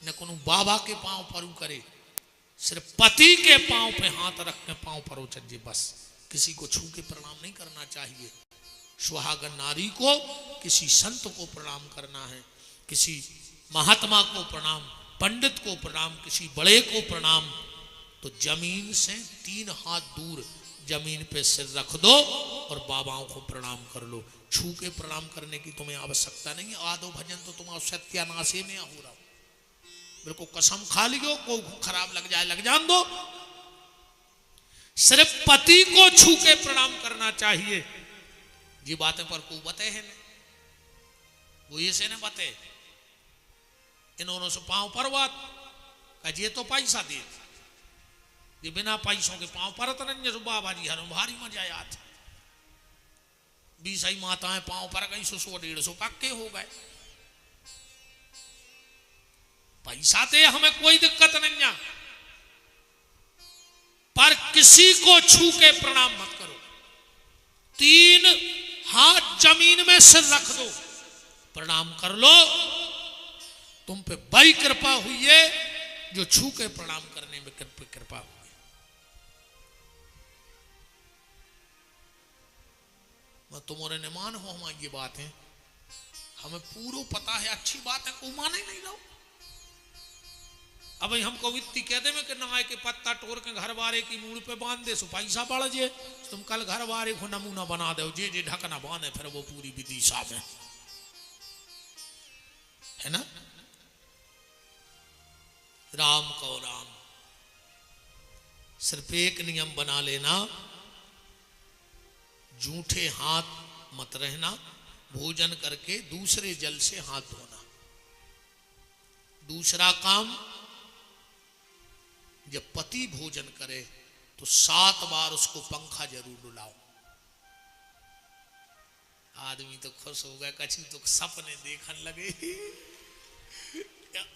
न कोनो बाबा के पांव पर करे, सिर्फ पति के पांव पे हाथ रख के पांव पर उचजे, बस। किसी को छू के प्रणाम नहीं करना चाहिए। सुहागन नारी को किसी संत को प्रणाम करना है, किसी महात्मा को प्रणाम, पंडित को प्रणाम, किसी बड़े को प्रणाम, तो जमीन से 3 हाथ दूर जमीन पे सिर रख दो और बाबाओं को प्रणाम कर लो। छू के प्रणाम करने की तुम्हें आवश्यकता नहीं। आदो भजन तो तुम्हारा सत्यानाशे में हो रहा, बिल्कुल कसम खा लियो, को खराब लग जाए लग जान दो। सिर्फ पति को छू के प्रणाम करना चाहिए। ये बातें पर को बते है ने, वो ये से ने बते, इन्होंने से पांव पर बात का ये तो पैसा दे, ये बिना पैसों के पांव पर तो बाबा जी हर भारी मजा आया। 20 माताएं पांव पर गई, 100-150 पक्के हो गए। पैसा दे, हमें कोई दिक्कत नहीं है, पर किसी को छू के प्रणाम मत करो। 3 हाथ जमीन में सिर रख दो, प्रणाम कर लो। तुम पे बड़ी कृपा हुई है जो छू के प्रणाम करने में कृपा हुई। मैं तुम्हारे ने मान हो, हमारी ये बात है, हमें पूरा पता है, अच्छी बात है, को माने नहीं लो। अब हमको इतनी कह दे में कि नहाए के पत्ता टोर के घर वाले की मूड़ पे बांध दे, सो पैसा बढ़ जाए। तुम कल घर वाले को नमूना बना दो, जे ढकना बांधे, फिर वो पूरी विदिशा में है ना। राम को राम, सिर्फ एक नियम बना लेना, जूठे हाथ मत रहना, भोजन करके दूसरे जल से हाथ धोना। दूसरा काम, जब पति भोजन करे तो 7 बार उसको पंखा जरूर डुलाओ। आदमी तो खुश हो गया, कछी तो सपने देखने लगे,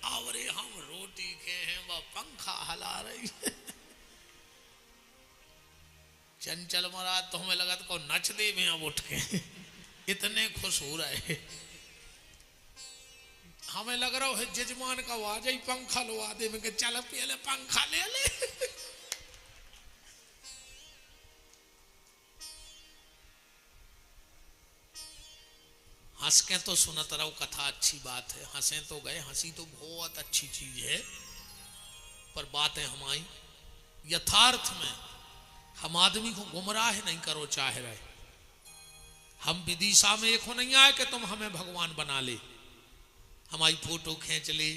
आवरे हम रोटी के हैं, वह पंखा हला रही है। चंचल महाराज तो हमें लगा तो नच दे में अब उठ के, इतने खुश हो रहे। हमें लग रहा है जजमान का आवाज ही पंखा लवा दे में, चल पहले पंखा ले ले। हंस के तो सुनत रहो कथा, अच्छी बात है, हंसे तो गए, हंसी तो बहुत अच्छी चीज है, पर बात है हमारी यथार्थ में हम आदमी को गुमराह नहीं करो चाह रहे। हम विदिशा में एक हो नहीं आए कि तुम हमें भगवान बना ले, हमारी फोटो खींच ले,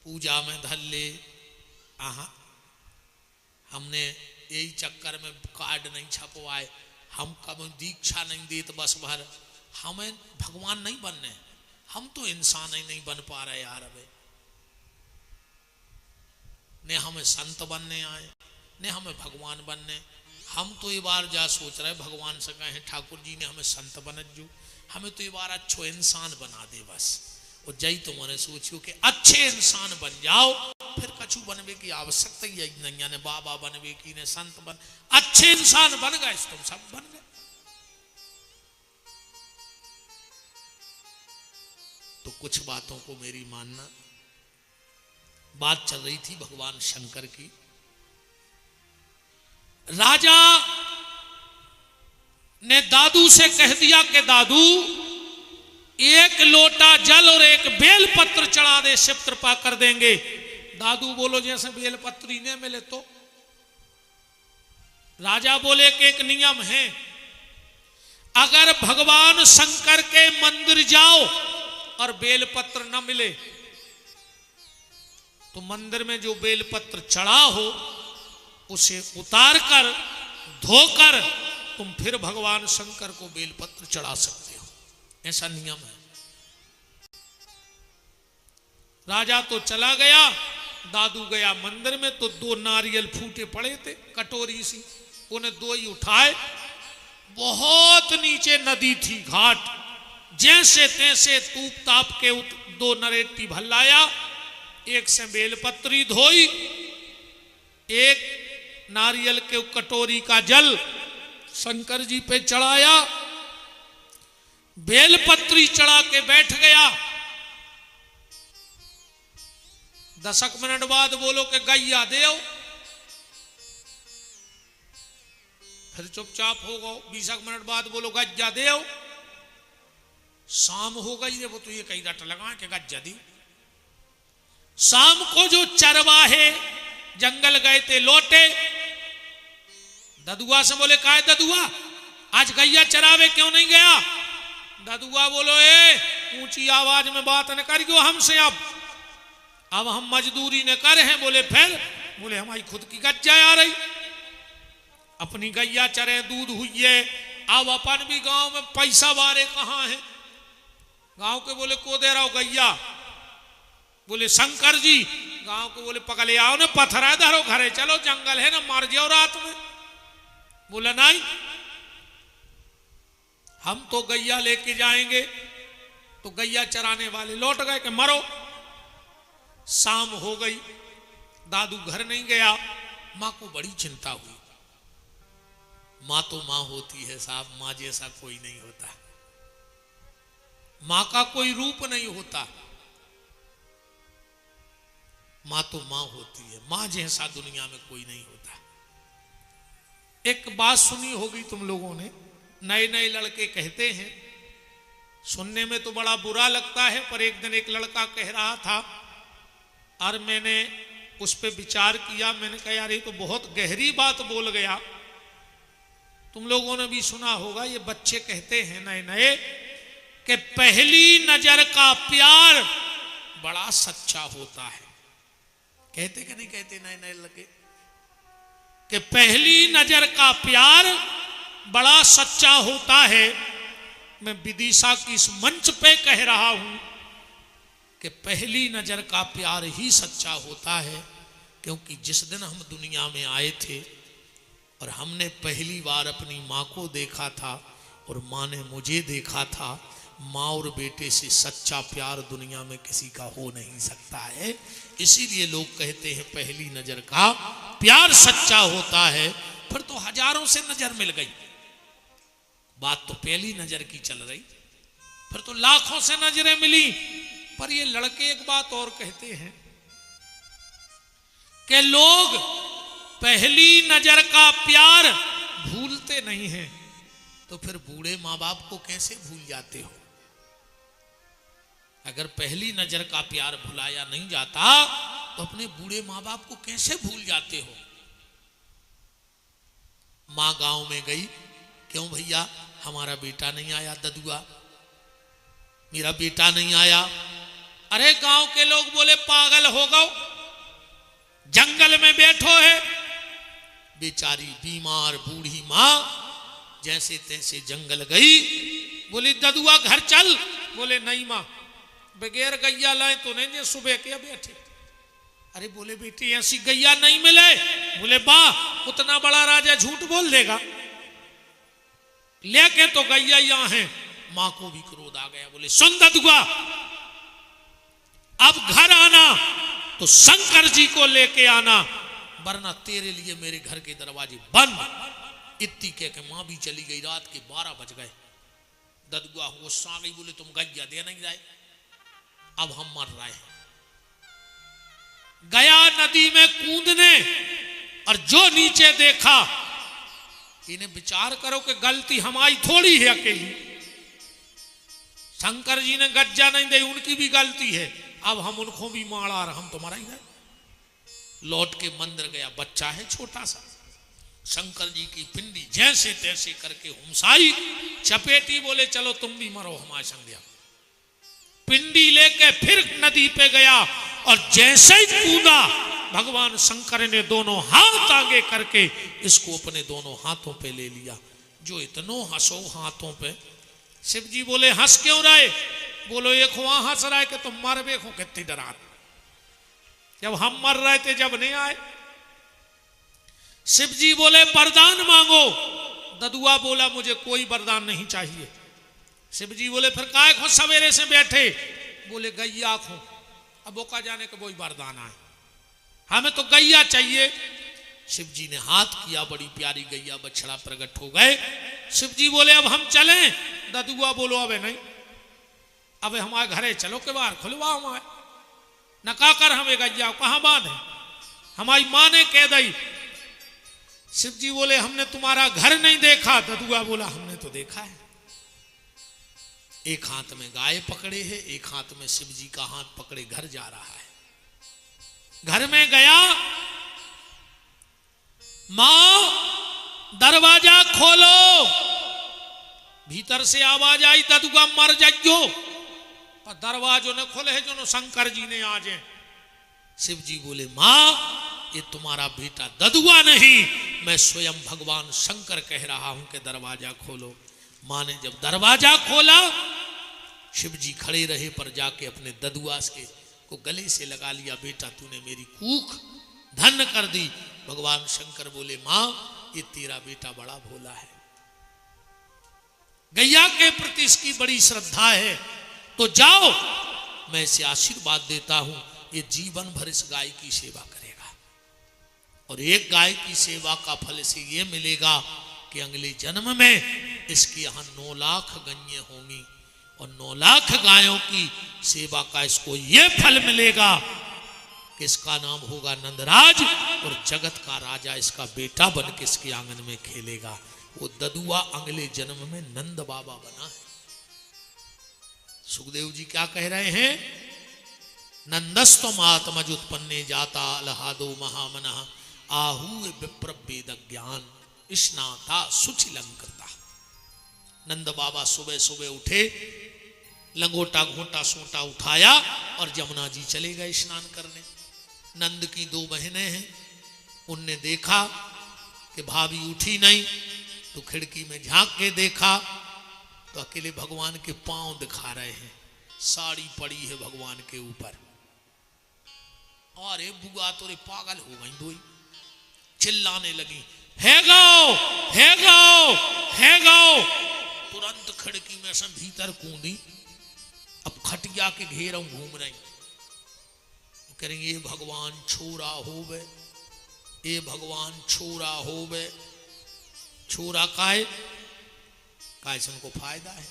पूजा में धर ले। हमने यही चक्कर में कार्ड नहीं छपवाए, हम कभी दीक्षा नहीं देते, बस भर हमें भगवान नहीं बनने, हम तो इंसान ही नहीं बन पा रहे यार। अबे ने हमें संत बनने आए, ने हमें भगवान बनने। हम तो ये बार जा सोच रहे भगवान से कहें ठाकुर जी ने हमें संत बनत जो, हमें तो ये बार अच्छो इंसान बना दे बस। और जई तुम्हारे सोचियो कि अच्छे इंसान बन जाओ, फिर कछु बनवे की आवश्यकता ही नहीं ने, बाबा बनवे की ने, संत बन, अच्छे इंसान बन गए तुम सब बन गए। तो कुछ बातों को मेरी मानना। बात चल रही थी भगवान शंकर की। राजा ने दादू से कह दिया कि दादू एक लोटा जल और एक बेलपत्र चढ़ा दे, शिव कृपा कर देंगे। दादू बोलो जैसे बेलपत्री ने मिले तो। राजा बोले कि एक नियम है, अगर भगवान शंकर के मंदिर जाओ और बेलपत्र न मिले तो मंदिर में जो बेलपत्र चढ़ा हो उसे उतार कर धोकर तुम फिर भगवान शंकर को बेलपत्र चढ़ा सकते हो, ऐसा नियम है। राजा तो चला गया, दादू गया मंदिर में तो 2 नारियल फूटे पड़े थे कटोरी सी, उन्हें 2 ही उठाए। बहुत नीचे नदी थी, घाट, जैसे तैसे तूप ताप के 2 नरेटी भल्लाया, एक से बेलपत्री धोई, एक नारियल के कटोरी का जल शंकर जी पे चढ़ाया, बेलपत्री चढ़ा के बैठ गया। 10 मिनट बाद बोलो कि गैया देओ, फिर चुपचाप हो गो। 20 मिनट बाद बोलो गज्जा देओ। शाम हो गई है, वो तो ये कई रट लगा कि गज्जा दी। शाम को जो चरवाहे जंगल गए थे लौटे, ददुआ से बोले काहे ददुआ आज गैया चरावे क्यों नहीं गया? ददुआ बोलो ए ऊंची आवाज में बात न करियो हमसे, अब हम मजदूरी न कर हैं। बोले फिर? बोले हमारी खुद की गज्जा आ रही, अपनी गैया चरे, दूध हुई है, अब अपन भी गांव में पैसा बारे कहाँ है? गांव के बोले को दे रहा हो गैया? बोले शंकर जी। गांव के बोले पकड़े आओ ना, पत्थर धरो घरे चलो, जंगल है ना, मर जाओ रात में। बोला नहीं, हम तो गैया लेके जाएंगे। तो गैया चराने वाले लौट गए कि मरो। शाम हो गई, दादू घर नहीं गया। मां को बड़ी चिंता हुई। मां तो मां होती है साहब, मां जैसा कोई नहीं होता, मां का कोई रूप नहीं होता। मां तो मां होती है, मां जैसा दुनिया में कोई नहीं होता। एक बात सुनी होगी तुम लोगों ने, नए नए लड़के कहते हैं, सुनने में तो बड़ा बुरा लगता है, पर एक दिन एक लड़का कह रहा था और मैंने उस पर विचार किया। मैंने कहा यार ये तो बहुत गहरी बात बोल गया। तुम लोगों ने भी सुना होगा, ये बच्चे कहते हैं नए नए कि पहली नजर का प्यार बड़ा सच्चा होता है। कहते कि नहीं कहते नए नए लड़के कि पहली नजर का प्यार बड़ा सच्चा होता है। मैं विदिशा की इस मंच पे कह रहा हूं कि पहली नजर का प्यार ही सच्चा होता है, क्योंकि जिस दिन हम दुनिया में आए थे और हमने पहली बार अपनी माँ को देखा था और माँ ने मुझे देखा था, माँ और बेटे से सच्चा प्यार दुनिया में किसी का हो नहीं सकता है। इसीलिए लोग कहते हैं पहली नजर का प्यार सच्चा होता है। फिर तो हजारों से नजर मिल गई, बात तो पहली नजर की चल रही, फिर तो लाखों से नजरें मिली। पर ये लड़के एक बात और कहते हैं कि लोग पहली नजर का प्यार भूलते नहीं हैं, तो फिर बूढ़े माँ बाप को कैसे भूल जाते हो? अगर पहली नजर का प्यार भुलाया नहीं जाता तो अपने बूढ़े माँ बाप को कैसे भूल जाते हो? माँ गांव में गई, क्यों भैया हमारा बेटा नहीं आया? ददुआ मेरा बेटा नहीं आया। अरे गांव के लोग बोले पागल हो गओ, जंगल में बैठो है। बेचारी बीमार बूढ़ी माँ जैसे तैसे जंगल गई। बोली ददुआ घर चल। बोले नहीं माँ, बगैर गैया लाए तो नहीं, जे सुबह के बैठे। अरे बोले बेटी ऐसी गैया नहीं मिले। बोले बा उतना बड़ा राजा झूठ बोल देगा, लेके तो गैया यहाँ है, मां को भी क्रोध आ गया। बोले सुन ददुआ, अब घर आना तो शंकर जी को लेके आना, वरना तेरे लिए मेरे घर के दरवाजे बंद। इतनी कह के मां भी चली गई। रात के 12 बज गए। ददुआ गुस्सा आ गई। बोले तुम गैया दे नहीं जाए, अब हम मर रहे हैं। गया नदी में कूदने, और जो नीचे देखा, इन्हें विचार करो कि गलती हमारी थोड़ी है अकेली। शंकर जी ने गज्जा नहीं दी, उनकी भी गलती है। अब हम उनको भी मारा, हम तुम्हारा ही है। लौट के मंदिर गया। बच्चा है छोटा सा। शंकर जी की पिंडी जैसे तैसे करके हुमसाई, चपेटी। बोले चलो तुम भी मरो हमारे संग। पिंडी लेके फिर नदी पे गया, और जैसे ही कूदा, भगवान शंकर ने दोनों हाथ आगे करके इसको अपने दोनों हाथों पे ले लिया। जो इतनो हंसो हाथों पे। शिव जी बोले हंस क्यों रहे? बोलो एक वहां हंस रहा है कि तुम मर देखो कितनी डरा। जब हम मर रहे थे, जब नहीं आए। शिव जी बोले वरदान मांगो। ददुआ बोला मुझे कोई वरदान नहीं चाहिए। शिव जी बोले फिर काय खो सवेरे से बैठे? बोले गैया खो। अब वो का जाने का वही वरदान आए, हमें तो गैया चाहिए। शिव जी ने हाथ किया, बड़ी प्यारी गैया बछड़ा प्रकट हो गए। शिव जी बोले अब हम चलें? ददुआ बोलो अबे नहीं, अबे हमारे घरे चलो के बाहर खुलवा हमारे नका कर, हमें गैया कहां बांधे, हमारी मां ने कह दी। शिव जी बोले हमने तुम्हारा घर नहीं देखा। ददुआ बोला हमने तो देखा है। एक हाथ में गाय पकड़े है, एक हाथ में शिव जी का हाथ पकड़े घर जा रहा है। घर में गया, मां दरवाजा खोलो। भीतर से आवाज आई ददुआ मर जाइयो, पर दरवाजों ने खोले है जो शंकर जी ने आज। शिव जी बोले मां ये तुम्हारा बेटा ददुआ नहीं, मैं स्वयं भगवान शंकर कह रहा हूं कि दरवाजा खोलो। मां ने जब दरवाजा खोला, शिव जी खड़े रहे, पर जाके अपने ददुआ को गले से लगा लिया। बेटा तूने मेरी कूख धन्य कर दी। भगवान शंकर बोले मां ये तेरा बेटा बड़ा भोला है, गैया के प्रति इसकी बड़ी श्रद्धा है, तो जाओ मैं इसे आशीर्वाद देता हूं, ये जीवन भर इस गाय की सेवा करेगा। और एक गाय की सेवा का फल से ये मिलेगा कि अगले जन्म में इसके यहां 9 लाख गैयें होंगी, और 9 लाख गायों की सेवा का इसको ये फल मिलेगा कि इसका नाम होगा नंदराज, और जगत का राजा इसका बेटा बन के इसके आंगन में खेलेगा। वो ददुआ अगले जन्म में नंद बाबा बना है। सुखदेव जी क्या कह रहे हैं? नंदस्तम आत्मज उत्पन्ने जाता अलहादो महामना आहू विप्र वेद ज्ञान स्नाता सुचिलंकृता। नंद बाबा सुबह सुबह उठे, लंगोटा घोटा सोटा उठाया और जमुना जी चले गए स्नान करने। नंद की 2 बहनें हैं, उनने देखा कि भाभी उठी नहीं, तो खिड़की में झांक के देखा तो अकेले भगवान के पांव दिखा रहे हैं, साड़ी पड़ी है भगवान के ऊपर। अरे बुआ तो रे पागल हो गई, दोई चिल्लाने लगी है गाओ है गाओ है गाओ। तुरंत खिड़की में से भीतर कूदी, अब खटिया के घेरों घूम रही, करेंगे ये भगवान छोरा होवे, ये भगवान छोरा होवे। छोरा काहे से उनको फायदा है।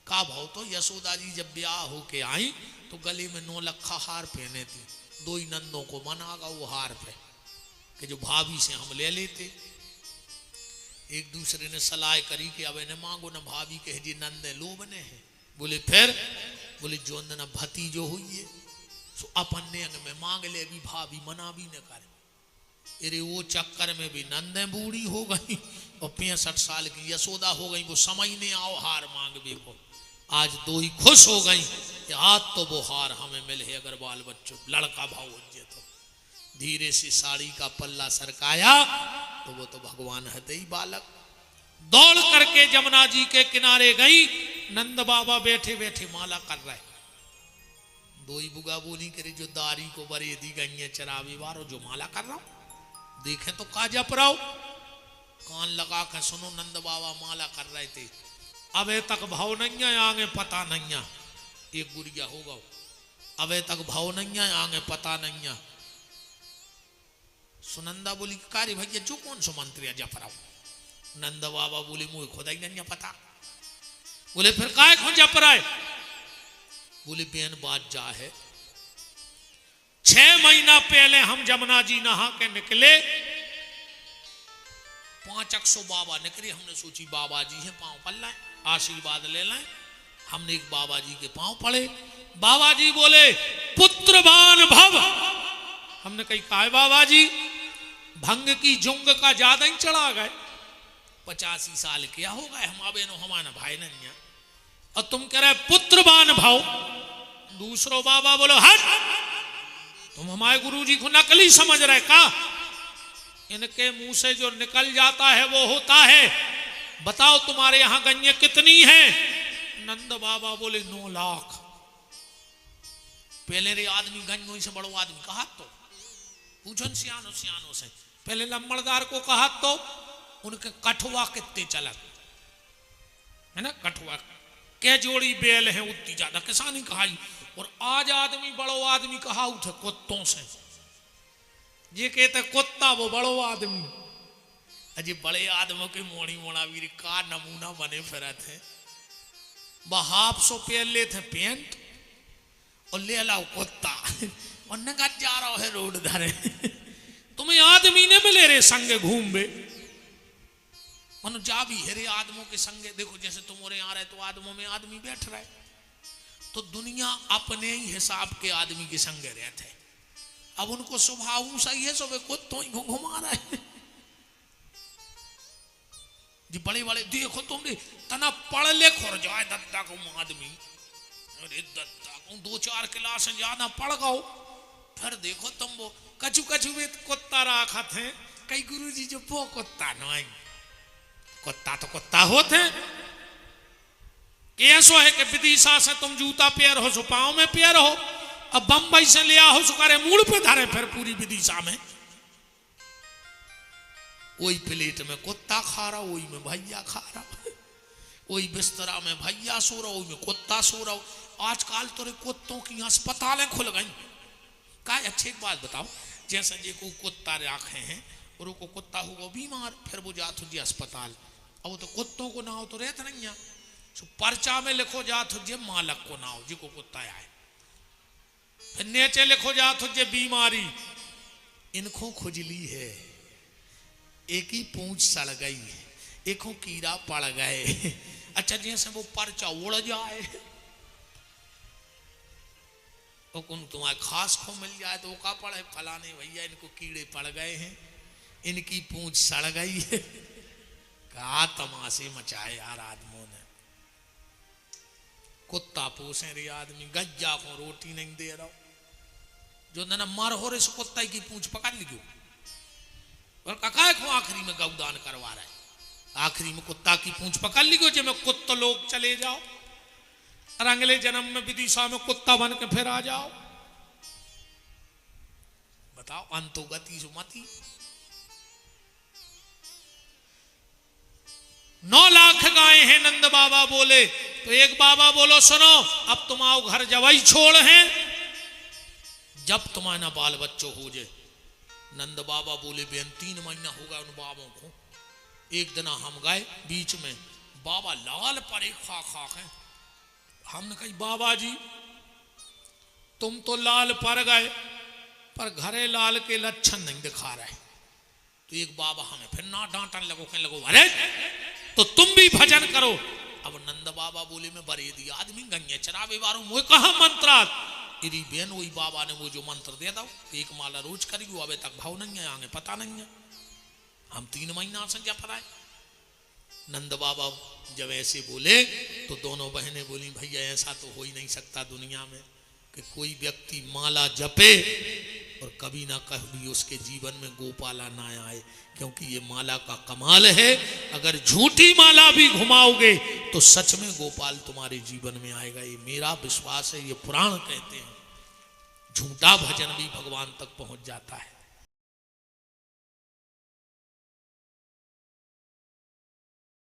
का भाव तो यशोदा जी जब ब्याह होके आई तो गले में 9 लखा हार पहने थी, 2 ही नंदों को मनागा वो हार पे कि जो भाभी से हम ले लेते। एक दूसरे ने सलाह करी कि अब इन्हें मांगो न भाभी के जी नंदे लो बने हैं। बोले फिर? बोले जो न भती जो हुई है सो अपन ने अंग में मांग ले, भी भाभी मना भी न करे। अरे वो चक्कर में भी नंदे बूढ़ी हो गई और 65 साल की यशोदा हो गई, वो समझ नहीं आओ हार मांगने को। आज 2 ही खुश हो गई कि आज तो वो हार हमें मिले है, अगर बाल बच्चों लड़का भाव हो तो। धीरे से साड़ी का पल्ला सरकाया तो वो तो भगवान है ही बालक। दौड़ करके जमुना जी के किनारे गई, नंद बाबा बैठे बैठे माला कर रहे। 2 ही बुगा बोली करे जो दारी को बरे दी गई चरावी वारो जो माला कर रहा हूं, देखे तो का जप रहा हो। कान लगा कर सुनो, नंद बाबा माला कर रहे थे। अबे तक भाव नहीं है आगे पता नहीं है, एक गुड़िया होगा, अबे तक भाव नहीं है आगे पता नहीं है। सुनंदा बोली कार्य भैया जो कौन सो मंत्री है जफराओ। नंद बाबा बोले मुझे खुदा ही नहीं पता। बोले फिर काय खो जफराए। बोले बेन बात जा है, 6 महीना पहले हम जमुना जी नहा के निकले, 500 बाबा निकले। हमने सोची बाबा जी हैं पांव पड़ लाए, आशीर्वाद ले लाए। हमने एक बाबा जी के पांव पड़े। बाबा जी बोले पुत्रवान भव। हमने कही काय बाबा जी, भंग की जुंग का ज्यादा ही चढ़ा गए, 85 साल क्या हो गए, हम अब नो हमारा भाई नहीं है और तुम कह रहे पुत्रवान भव। दूसरो बाबा बोलो हट, तुम हमारे गुरुजी को नकली समझ रहे का, इनके मुंह से जो निकल जाता है वो होता है। बताओ तुम्हारे यहां गन्य कितनी है। नंद बाबा बोले 9 लाख। पहले रे आदमी गन्यों से बड़ो आदमी कहा तो पूछन सियानो सियानो से, पहले लम्बड़दार को कहा तो उनके कठुआ कितने चलत है ना, कठुआ के जोड़ी बेल है उतनी ज्यादा किसानी कहाई। और आज आदमी बड़ो आदमी कहा उठे कुत्तों से, ये कहते कुत्ता वो बड़ो आदमी। अजी बड़े आदमों के मोड़ी मोड़ा वीर का नमूना बने फिर थे। बहाप सो पहन ले थे पेंट और ले लाओ कुत्ता और नगद जा रहा है रोड धरे। तुम्हें आदमी ने मिले रे संगे घूम बे मनो जा भी हेरे आदमों के संगे। देखो जैसे तुम और यहाँ रहे तो आदमों में आदमी बैठ रहे, तो दुनिया अपने ही हिसाब के आदमी के संगे रहते। अब उनको स्वभाव सही है, सुबह कुत्तों ही घुमा रहे जी। बड़े बड़े देखो तुम तना पढ़ ले खोर जाए दत्ता को आदमी, अरे दत्ता को 2-4 क्लास ज्यादा पढ़ गओ, फिर देखो तुम वो कछु कछु में कुत्ता रखा थे। कई गुरुजी जो वो कुत्ता नहीं, कुत्ता तो कुत्ता होते। ऐसा है कि विदिशा से तुम जूता पैर हो सो पाँव में पैर हो, अब बंबई से ले आओ सो करे मूड पे धरे, फिर पूरी विदिशा में वही प्लेट में कुत्ता खा रहा, वही में भैया खा रहा, वही बिस्तरा में भैया सो रहा, वही में कुत्ता सो रहा। आजकल तो कुत्तों की अस्पतालें खुल गई। का अच्छी एक बात बताओ, जैसे जे को कुत्ता रखे हैं और वो कुत्ता होगा बीमार, फिर वो जात हो जी अस्पताल, अब वो तो कुत्तों को ना हो तो रहता नहीं है। सो पर्चा में लिखो जात हो जे मालक को ना हो जी को कुत्ता आए, फिर नीचे लिखो जात हो जे बीमारी इनको खुजली है, एक ही पूंछ सड़ गई, एक कीड़ा पड़ गए। अच्छा जैसे वो पर्चा उड़ जाए तो तुम्हारे खास को मिल जाए तो वो का पड़े फलाने भैया इनको कीड़े पड़ गए हैं, इनकी पूंछ सड़ गई है। क्या तमाशे मचाए यार आदमियों ने। कुत्ता पोसे रे आदमी, गज्जा को रोटी नहीं दे रहा, जो ना मर हो रहे कुत्ता की पूंछ पकड़ ली और कका को आखिरी में गौदान करवा रहा है, आखिरी में कुत्ता की पूंछ पकड़ ली जो मैं कुत्ता लोग चले जाओ और अगले जन्म में विदिशा में कुत्ता बन के फिर आ जाओ। बताओ अंतोगति सुमति। 9 लाख गाय हैं नंद बाबा बोले। तो एक बाबा बोलो सुनो अब तुम आओ घर जवाई छोड़ हैं, जब तुम्हारा बाल बच्चों हो जाए। नंद बाबा बोले बेन 3 महीना होगा उन बाबों को। एक दिन हम गए बीच में, बाबा लाल परे खा खा के। हमने कही बाबा जी तुम तो लाल पर गए पर घरे लाल के लक्षण नहीं दिखा रहे। तो एक बाबा हमें फिर ना डांटने लगो, कहने लगो अरे तो तुम भी भजन करो। अब नंद बाबा बोले मैं बरेदी आदमी गंगे चरावे वारू मुझे कहा मंत्रात इरी बेन वही बाबा ने वो जो मंत्र दे दो, एक माला रोज करियो, अबे तक भाव नहीं है आगे पता नहीं है, हम 3 महीना से जप रहे। नंद बाबा जब ऐसे बोले तो दोनों बहनें बोली भैया ऐसा तो हो ही नहीं सकता दुनिया में कि कोई व्यक्ति माला जपे और कभी ना कभी उसके जीवन में गोपाला ना आए, क्योंकि ये माला का कमाल है। अगर झूठी माला भी घुमाओगे तो सच में गोपाल तुम्हारे जीवन में आएगा, ये मेरा विश्वास है, ये पुराण कहते हैं। झूठा भजन भी भगवान तक पहुंच जाता है।